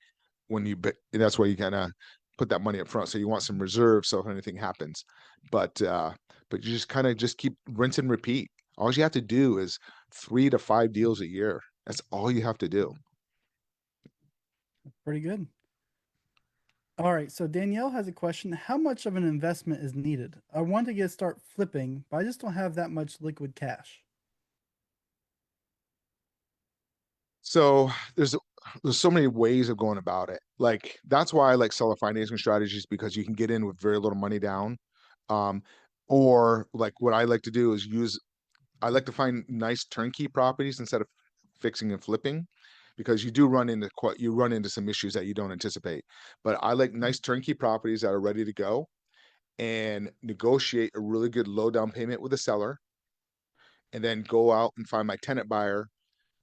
that's where you kind of put that money up front. So you want some reserve so if anything happens. But you just kind of just keep rinse and repeat. All you have to do is 3 to 5 deals a year. That's all you have to do. Pretty good. All right. So Danielle has a question. How much of an investment is needed? I want to get start flipping, but I just don't have that much liquid cash. So there's so many ways of going about it. Like that's why I like seller financing strategies because you can get in with very little money down. Um, or like what I like to do is I like to find nice turnkey properties instead of fixing and flipping because you run into some issues that you don't anticipate. But I like nice turnkey properties that are ready to go and negotiate a really good low down payment with the seller and then go out and find my tenant buyer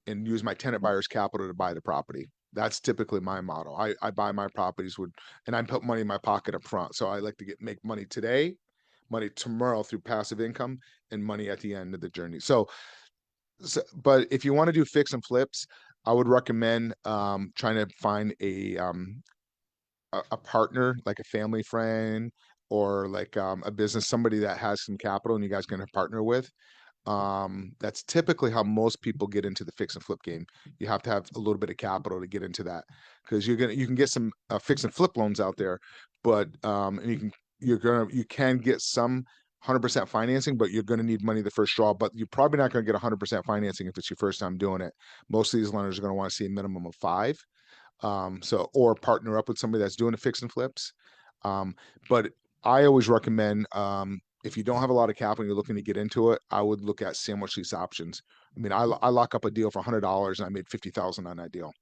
and use my tenant buyer's capital to buy the property. That's typically my model. I buy my properties with, and I put money in my pocket up front. So I like to make money today, money tomorrow through passive income, and money at the end of the journey. But if you want to do fix and flips, I would recommend trying to find a partner, like a family friend or like a business, somebody that has some capital and you guys can partner with. That's typically how most people get into the fix and flip game. You have to have a little bit of capital to get into that because you can get some fix and flip loans out there, but and you can get some 100% financing, but you're going to need money the first draw. But you're probably not going to get 100% financing if it's your first time doing it. Most of these lenders are going to want to see a minimum of five. Or partner up with somebody that's doing the fix and flips. But I always recommend if you don't have a lot of capital and you're looking to get into it, I would look at sandwich lease options. I mean, I lock up a deal for $100 and I made 50,000 on that deal.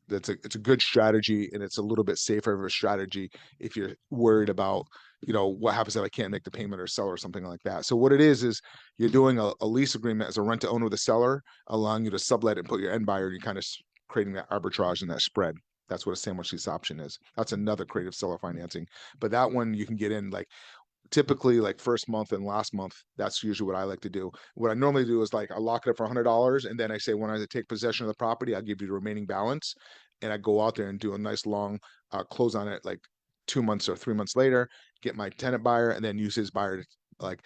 It's a good strategy and it's a little bit safer of a strategy if you're worried about what happens if I can't make the payment or sell or something like that. So what it is you're doing a lease agreement as a rent to own with a seller, allowing you to sublet and put your end buyer, and you're kind of creating that arbitrage and that spread. That's what a sandwich lease option is. That's another creative seller financing. But that one you can get in like typically like first month and last month. That's usually what I like to do. What I normally do is like I lock it up for $100 and then I say when I take possession of the property, I'll give you the remaining balance, and I go out there and do a nice long close on it like 2 months or 3 months later, get my tenant buyer and then use his buyer to like.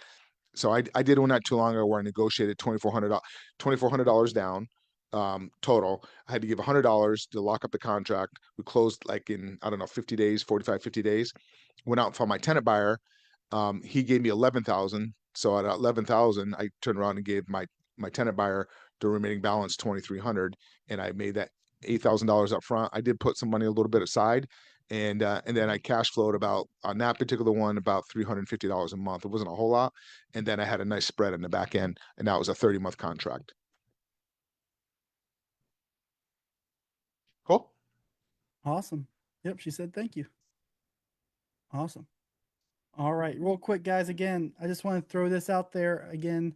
So I did one not too long ago where I negotiated $2,400 down total. I had to give $100 to lock up the contract. We closed like in, I don't know, 50 days, 45, 50 days. Went out and found my tenant buyer. He gave me 11,000. So at 11,000, I turned around and gave my tenant buyer the remaining balance 2,300, and I made that $8,000 up front. I did put some money a little bit aside, and then I cash flowed about on that particular one about $350 a month. It wasn't a whole lot, and then I had a nice spread in the back end, and that was a 30-month contract. Cool. Awesome. Yep. She said thank you. Awesome. All right. Real quick, guys. Again, I just want to throw this out there again.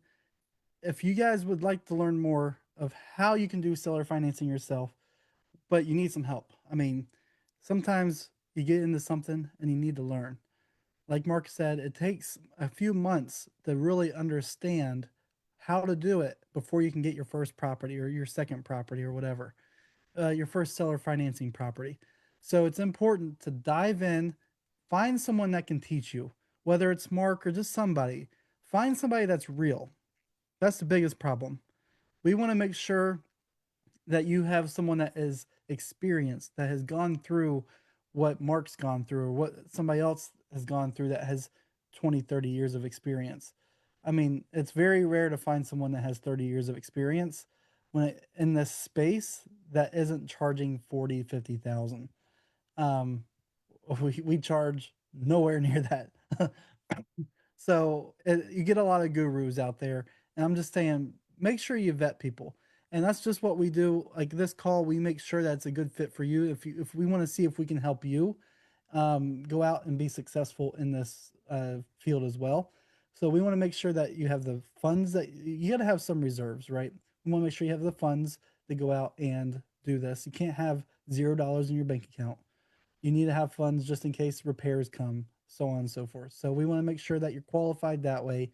If you guys would like to learn more of how you can do seller financing yourself, but you need some help. I mean, sometimes you get into something and you need to learn. Like Mark said, it takes a few months to really understand how to do it before you can get your first property or your second property or whatever, your first seller financing property. So it's important to dive in, find someone that can teach you, whether it's Mark or just somebody. Find somebody that's real. That's the biggest problem. We want to make sure that you have someone that is experienced, that has gone through what Mark's gone through, or what somebody else has gone through that has 20, 30 years of experience. I mean, it's very rare to find someone that has 30 years of experience in this space that isn't charging 40, 50,000. Um, we charge nowhere near that. So you get a lot of gurus out there, and I'm just saying, make sure you vet people, and that's just what we do. Like this call, we make sure that's a good fit for you. If we want to see if we can help you, go out and be successful in this field as well. So we want to make sure that you have the funds that you got to have some reserves, right? We want to make sure you have the funds to go out and do this. You can't have $0 in your bank account. You need to have funds just in case repairs come, so on and so forth. So we want to make sure that you're qualified that way.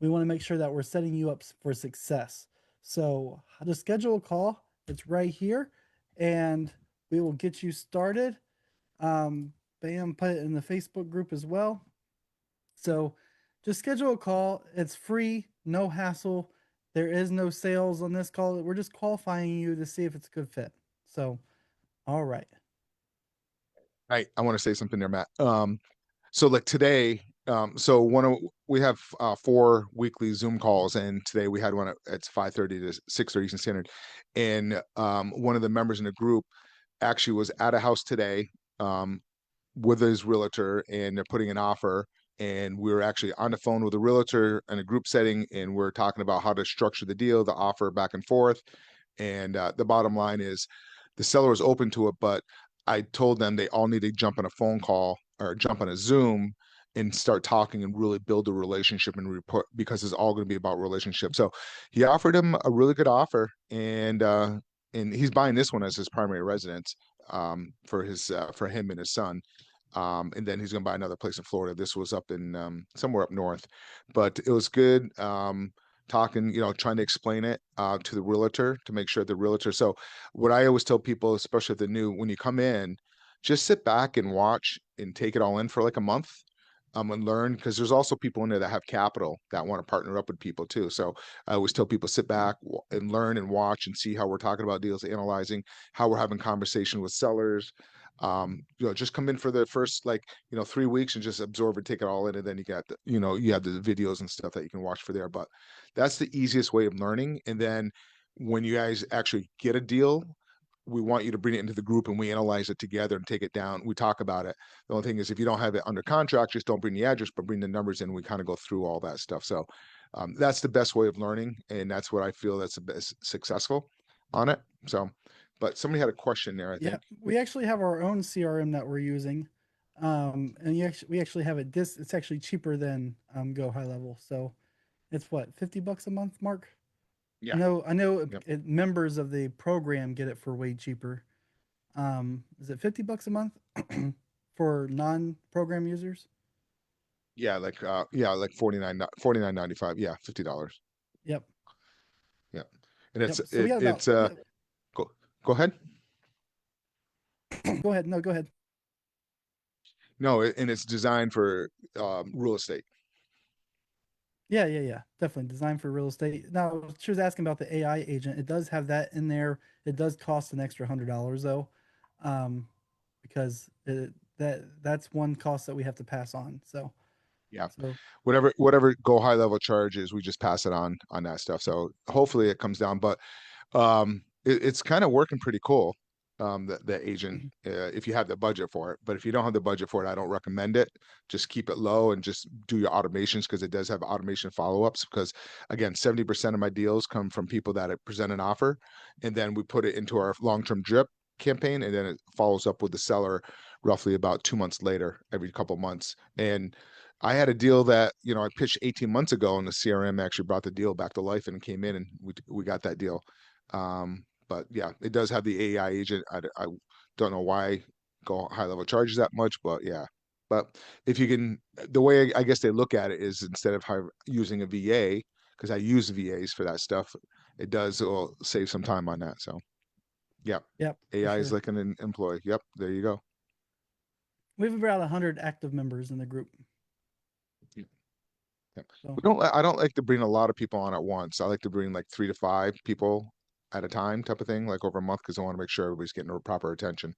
We want to make sure that we're setting you up for success. So to schedule a call, it's right here, and we will get you started. Um, spam, put it in the Facebook group as well. So just schedule a call. It's free, no hassle. There is no sales on this call. We're just qualifying you to see if it's a good fit. So, all right. I want to say something there, Matt. So like today, so we have 4 weekly Zoom calls, and today we had one at 5:30 to 6:30 Eastern Standard, and one of the members in the group actually was at a house today, um, with his realtor, and they're putting an offer. And we were actually on the phone with a realtor in a group setting, and we're talking about how to structure the deal, the offer back and forth. And the bottom line is the seller is open to it, but I told them they all need to jump on a phone call or jump on a Zoom and start talking and really build a relationship and report, because it's all going to be about relationship. So he offered him a really good offer, and he's buying this one as his primary residence, for him and his son. And then he's going to buy another place in Florida. This was up in somewhere up north, but it was good. Talking, trying to explain it to the realtor to make sure the realtor. So, what I always tell people, especially if they're new, when you come in, just sit back and watch and take it all in for like a month, and learn, because there's also people in there that have capital that want to partner up with people too. So I always tell people, sit back and learn and watch and see how we're talking about deals, analyzing how we're having conversation with sellers. Just come in for the first, like, 3 weeks and just absorb and take it all in, and then you have the videos and stuff that you can watch for there. But that's the easiest way of learning. And then when you guys actually get a deal, we want you to bring it into the group and we analyze it together and take it down. We talk about it. The only thing is, if you don't have it under contract, just don't bring the address, but bring the numbers in. We kind of go through all that stuff. So that's the best way of learning, and that's what I feel that's the best successful on it. So, but somebody had a question there, I Yeah, think. we actually have our own CRM that we're using. And we actually have it it's actually cheaper than Go High Level. So it's what, $50 a month, Mark? Yeah. I know Yep. members of the program get it for way cheaper. Is it $50 a month for non-program users? Like 49.95. Yeah, $50. Yep. Yeah. And Yep. So we got about, yeah, go ahead. go ahead. No, go ahead. No, and it's designed for real estate. Yeah. Definitely designed for real estate. Now, she was asking about the AI agent. It does have that in there. It does cost an extra $100 though, um, because that's one cost that we have to pass on. Yeah. So Whatever Go High Level charges, we just pass it on that stuff. So hopefully it comes down. But it's kind of working pretty cool. The agent, if you have the budget for it. But if you don't have the budget for it, I don't recommend it. Just keep it low and just do your automations, because it does have automation follow-ups. Because again, 70% of my deals come from people that present an offer, and then we put it into our long-term drip campaign, and then it follows up with the seller roughly about 2 months later, every couple months. And I had a deal that I pitched 18 months ago, and the CRM actually brought the deal back to life and came in, and we got that deal. But yeah, it does have the AI agent. I don't know why Go High Level charges that much, but yeah. But if you can, the way I guess they look at it is, instead of using a VA, because I use VAs for that stuff, will save some time on that. So yeah, yep, for AI is sure. like an employee. Yep, there you go. We have about 100 active members in the group. Yeah. So I don't like to bring a lot of people on at once. I like to bring like 3 to 5 people at a time, type of thing, like over a month, because I want to make sure everybody's getting the proper attention.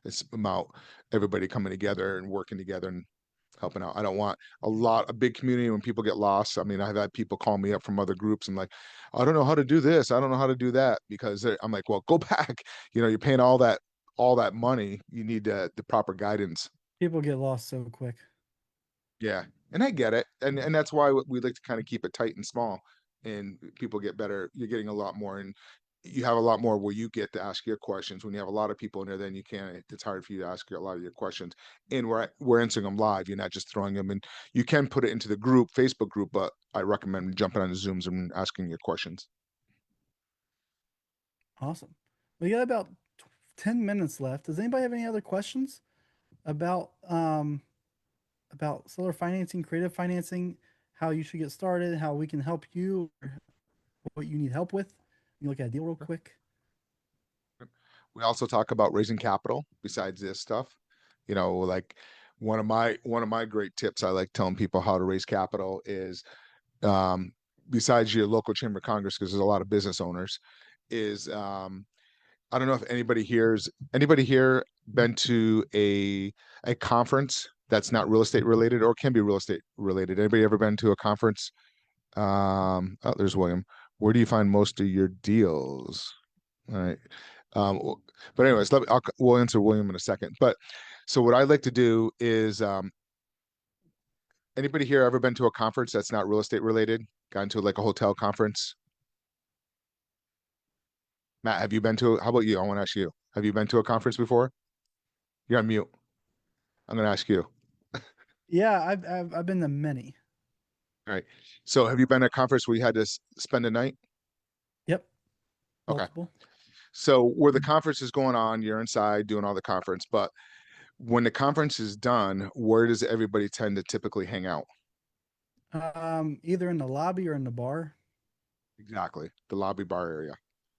It's about everybody coming together and working together and helping out. I don't want a big community when people get lost. I mean, I've had people call me up from other groups and like, I don't know how to do this. I don't know how to do that, because I'm like, well, go back. You're paying all that money. You need the proper guidance. people get lost so quick. Yeah, and I get it, and that's why we like to kind of keep it tight and small, and people get better. You're getting a lot more, and you have a lot more where you get to ask your questions. When you have a lot of people in there, then you can't. It's hard for you to ask a lot of your questions, and we're answering them live. You're not just throwing them in. You can put it into the group, Facebook group, but I recommend jumping on the Zooms and asking your questions. Awesome. We got about 10 minutes left. Does anybody have any other questions about seller financing, creative financing, how you should get started, how we can help you, or what you need help with? You look at a deal real quick. We also talk about raising capital besides this stuff. Like one of my great tips I like telling people how to raise capital is, um, besides your local chamber of Congress, because there's a lot of business owners, is I don't know if anybody here been to a conference that's not real estate related or can be real estate related. Anybody ever been to a conference? Oh, there's William. Where do you find most of your deals? All right. But anyways, we'll answer William in a second. But so what I like to do is, anybody here ever been to a conference that's not real estate related? Gone to like a hotel conference? Matt, have you been to? How about you? I want to ask you. Have you been to a conference before? You're on mute. I'm going to ask you. Yeah, I've been to many. All right. So have you been to a conference where you had to spend a night? Yep, Okay. multiple. So where the conference is going on, you're inside doing all the conference, but when the conference is done, where does everybody tend to typically hang out? Either in the lobby or in the bar. Exactly. The lobby bar area.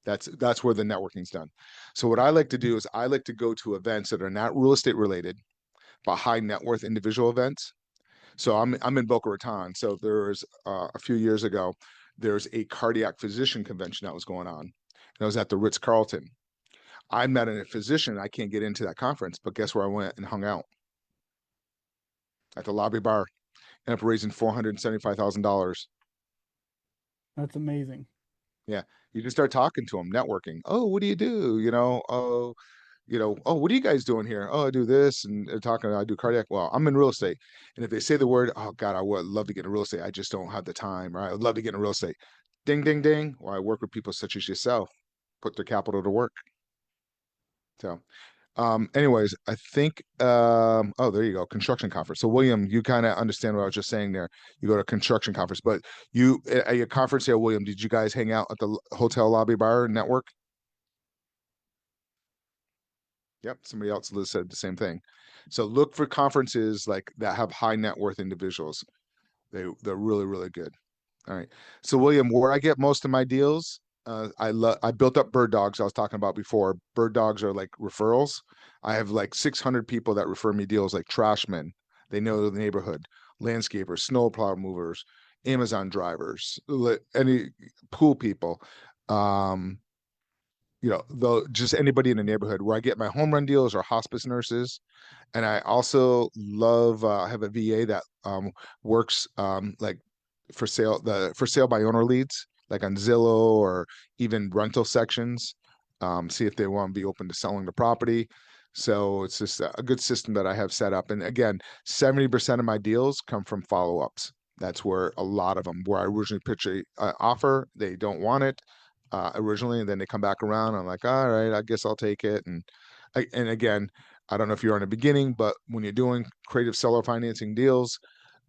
That's where the networking's done. So what I like to do is I like to go to events that are not real estate related, but high net worth individual events. So I'm in Boca Raton. So there was, a few years ago, there's a cardiac physician convention that was going on. And I was at the Ritz Carlton. I met a physician. I can't get into that conference, but guess where I went and hung out? At the lobby bar. Ended up raising $475,000. That's amazing. Yeah, you just start talking to them, networking. Oh, what do you do? Oh, what are you guys doing here? Oh, I do this, and they're talking. I do cardiac. Well, I'm in real estate, and if they say the word, oh God, I would love to get into real estate. I just don't have the time. Right? I'd love to get into real estate. Ding, ding, ding. Well, I work with people such as yourself, put their capital to work. So, anyways, I think, oh, there you go, construction conference. So, William, you kind of understand what I was just saying there. You go to a construction conference, but you at your conference here, William, did you guys hang out at the hotel lobby bar and network? Yep, somebody else said the same thing. So look for conferences like that have high net worth individuals. They're really, really good. All right. So William, where I get most of my deals, I built up bird dogs I was talking about before. Bird dogs are like referrals. I have like 600 people that refer me deals, like trashmen. They know the neighborhood, landscapers, snowplow movers, Amazon drivers, any pool people. Um, though just anybody in the neighborhood. Where I get my home run deals are hospice nurses, and I also love, I have a VA that works, like for sale by owner leads, like on Zillow or even rental sections. See if they want to be open to selling the property. So it's just a good system that I have set up. And again, 70% of my deals come from follow-ups. That's where a lot of them, where I originally pitch a offer, they don't want it, originally, and then they come back around. I'm like, all right, I guess I'll take it. And again, I don't know if you're on the beginning, but when you're doing creative seller financing deals,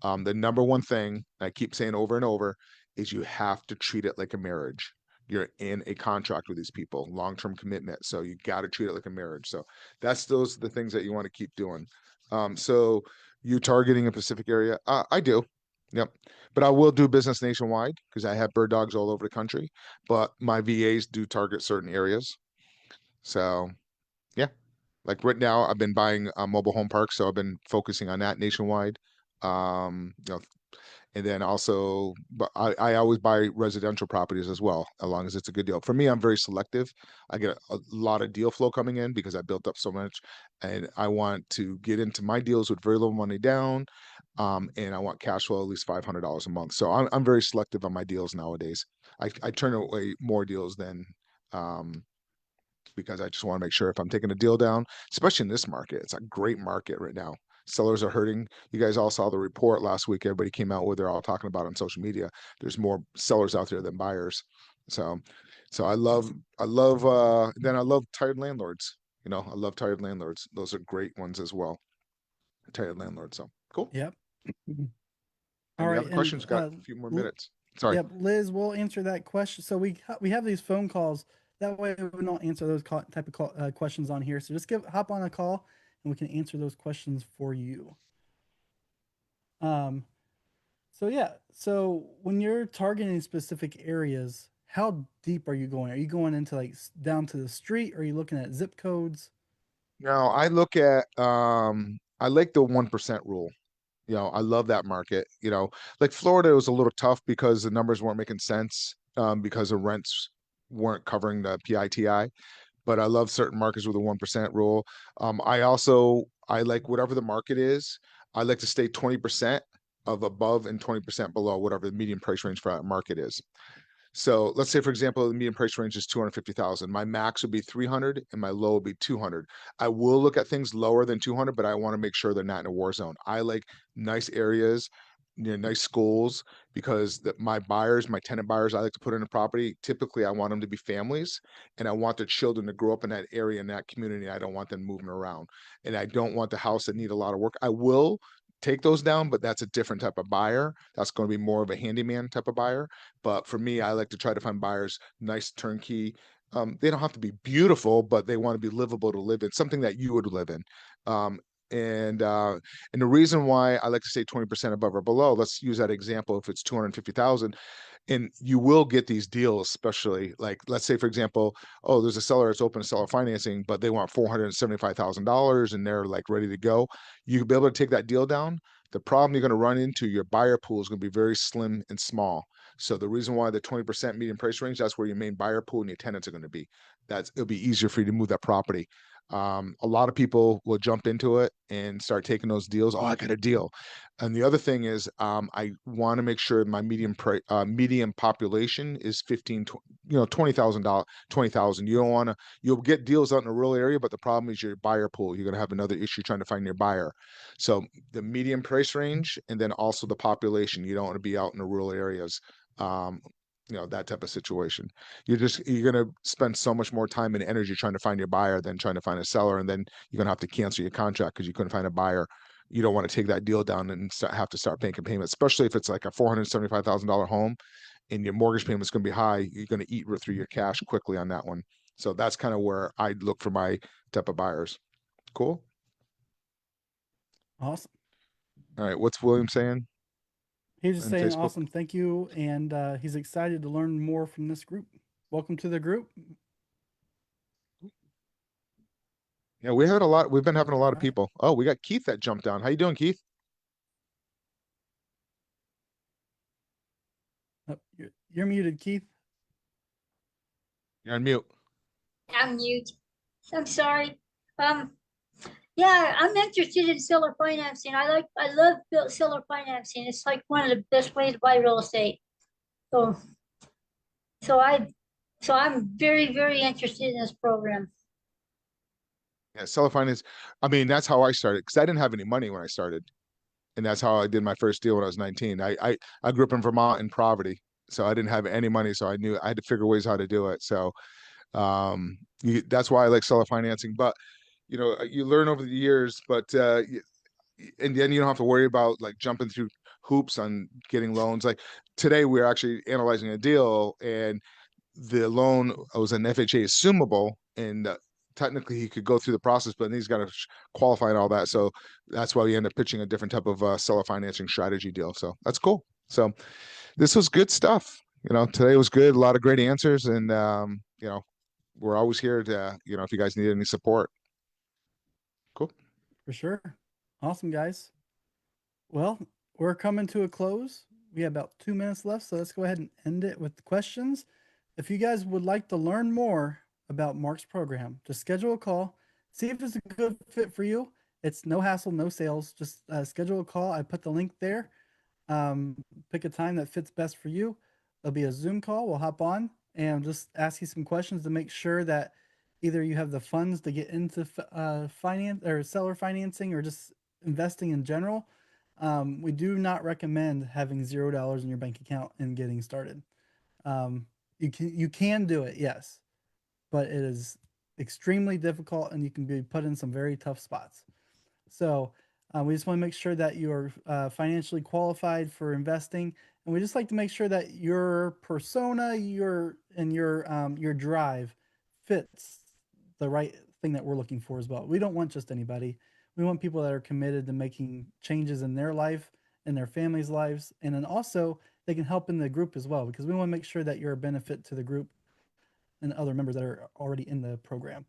the number one thing I keep saying over and over is you have to treat it like a marriage. You're in a contract with these people, long-term commitment. So you got to treat it like a marriage. So those are the things that you want to keep doing. So you targeting a Pacific area? I do. Yep. But I will do business nationwide because I have bird dogs all over the country. But my VAs do target certain areas. So yeah, like right now, I've been buying mobile home parks, so I've been focusing on that nationwide. Um, you know, and then also, but I always buy residential properties as well, as long as it's a good deal. For me, I'm very selective. I get a lot of deal flow coming in because I built up so much, and I want to get into my deals with very little money down, and I want cash flow at least $500 a month. So I'm very selective on my deals nowadays. I turn away more deals than, um, because I just want to make sure if I'm taking a deal down, especially in this market, it's a great market right now. Sellers are hurting. You guys all saw the report last week. Everybody came out with, they're all talking about it on social media. There's more sellers out there than buyers. So, so then I love tired landlords. I love tired landlords. Those are great ones as well. Tired landlords. So cool. Yep. All Any right, other and questions? Got a few more minutes. Sorry. yep, Liz, we'll answer that question. So we have these phone calls. That way we don't answer those type of questions on here. So just hop on a call and we can answer those questions for you. Um, so yeah, so when you're targeting specific areas, how deep are you going? Are you going into like down to the street? Or are you looking at zip codes? Now I look at I like the 1% rule. I love that market. Like Florida was a little tough because the numbers weren't making sense because the rents weren't covering the PITI. But I love certain markets with a 1% rule. I like whatever the market is. I like to stay 20% of above and 20% below whatever the median price range for that market is. So let's say, for example, the median price range is 250,000. My max would be 300 and my low would be 200. I will look at things lower than 200, but I want to make sure they're not in a war zone. I like nice areas near nice schools because my buyers, my tenant buyers, I like to put in a property. Typically, I want them to be families and I want their children to grow up in that area, in that community. I don't want them moving around and I don't want the house that need a lot of work. I will take those down, but that's a different type of buyer. That's going to be more of a handyman type of buyer. But for me, I like to try to find buyers, nice turnkey. They don't have to be beautiful, but they want to be livable to live in, something that you would live in. Um, and uh, and the reason why I like to say 20% above or below, let's use that example. If it's 250,000, and you will get these deals, especially like let's say, for example, oh, there's a seller that's open to seller financing, but they want $475,000 and they're like ready to go. You'll be able to take that deal down. The problem you're going to run into, your buyer pool is going to be very slim and small. So the reason why the 20% median price range, that's where your main buyer pool and your tenants are going to be. It'll be easier for you to move that property. A lot of people will jump into it and start taking those deals. Oh, I got a deal. And the other thing is, I want to make sure my median population is 15, $20,000, 20,000. You'll get deals out in a rural area, but the problem is your buyer pool. You're going to have another issue trying to find your buyer. So the median price range and then also the population. You don't want to be out in the rural areas. Um, that type of situation. You're going to spend so much more time and energy trying to find your buyer than trying to find a seller, and then you're going to have to cancel your contract because you couldn't find a buyer. You don't want to take that deal down and have to start making payments, especially if it's like a $475,000 home and your mortgage payment's going to be high. You're going to eat through your cash quickly on that one. So that's kind of where I look for my type of buyers. Cool. Awesome. All right. What's William saying He's just on saying Facebook? awesome, thank you, and he's excited to learn more from this group. Welcome to the group. Yeah, we had a lot. We've been having a All lot of right. people. Oh, we got Keith that jumped down. How you doing, Keith? Oh, you're muted, Keith. You're on mute. I'm mute. I'm sorry. Um, yeah, I'm interested in seller financing. I love seller financing. It's like one of the best ways to buy real estate. So, so I, so I'm very, very interested in this program. Yeah, seller finance. I mean, that's how I started because I didn't have any money when I started, and that's how I did my first deal when I was 19. I grew up in Vermont in poverty, so I didn't have any money, so I knew I had to figure ways how to do it. So that's why I like seller financing. But you learn over the years, but and then you don't have to worry about like jumping through hoops on getting loans. Like today, we're actually analyzing a deal, and the loan was an FHA assumable, and technically he could go through the process, but then he's got to qualify and all that. So that's why we end up pitching a different type of seller financing strategy deal. So that's cool. So this was good stuff. Today was good. A lot of great answers, and we're always here to if you guys need any support. Cool. For sure. Awesome, guys. Well, we're coming to a close. We have about 2 minutes left, so let's go ahead and end it with questions. If you guys would like to learn more about Mark's program, just schedule a call, see if it's a good fit for you. It's no hassle, no sales. Just schedule a call. I put the link there. Um, Pick a time that fits best for you. It'll be a Zoom call. We'll hop on and just ask you some questions to make sure that either you have the funds to get into finance or seller financing or just investing in general. We do not recommend having $0 in your bank account and getting started. Um, you can do it, yes, but it is extremely difficult and you can be put in some very tough spots. So we just want to make sure that you are financially qualified for investing, and we just like to make sure that your persona, your drive fits the right thing that we're looking for as well. We don't want just anybody. We want people that are committed to making changes in their life, in their families' lives, and then also they can help in the group as well because we want to make sure that you're a benefit to the group and other members that are already in the program.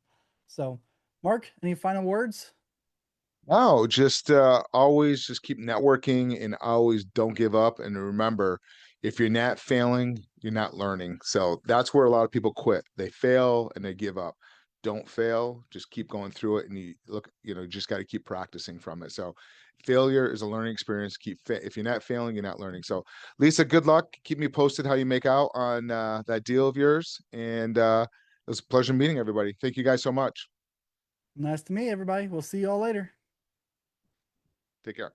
So Mark, any final words? No, just always just keep networking and always don't give up. And remember, if you're not failing, you're not learning. So that's where a lot of people quit. They fail and they give up. Don't fail, just keep going through it. And you look, just got to keep practicing from it. So failure is a learning experience. If you're not failing, you're not learning. So Lisa, good luck. Keep me posted how you make out on that deal of yours. And it was a pleasure meeting everybody. Thank you guys so much. Nice to meet everybody. We'll see you all later. Take care.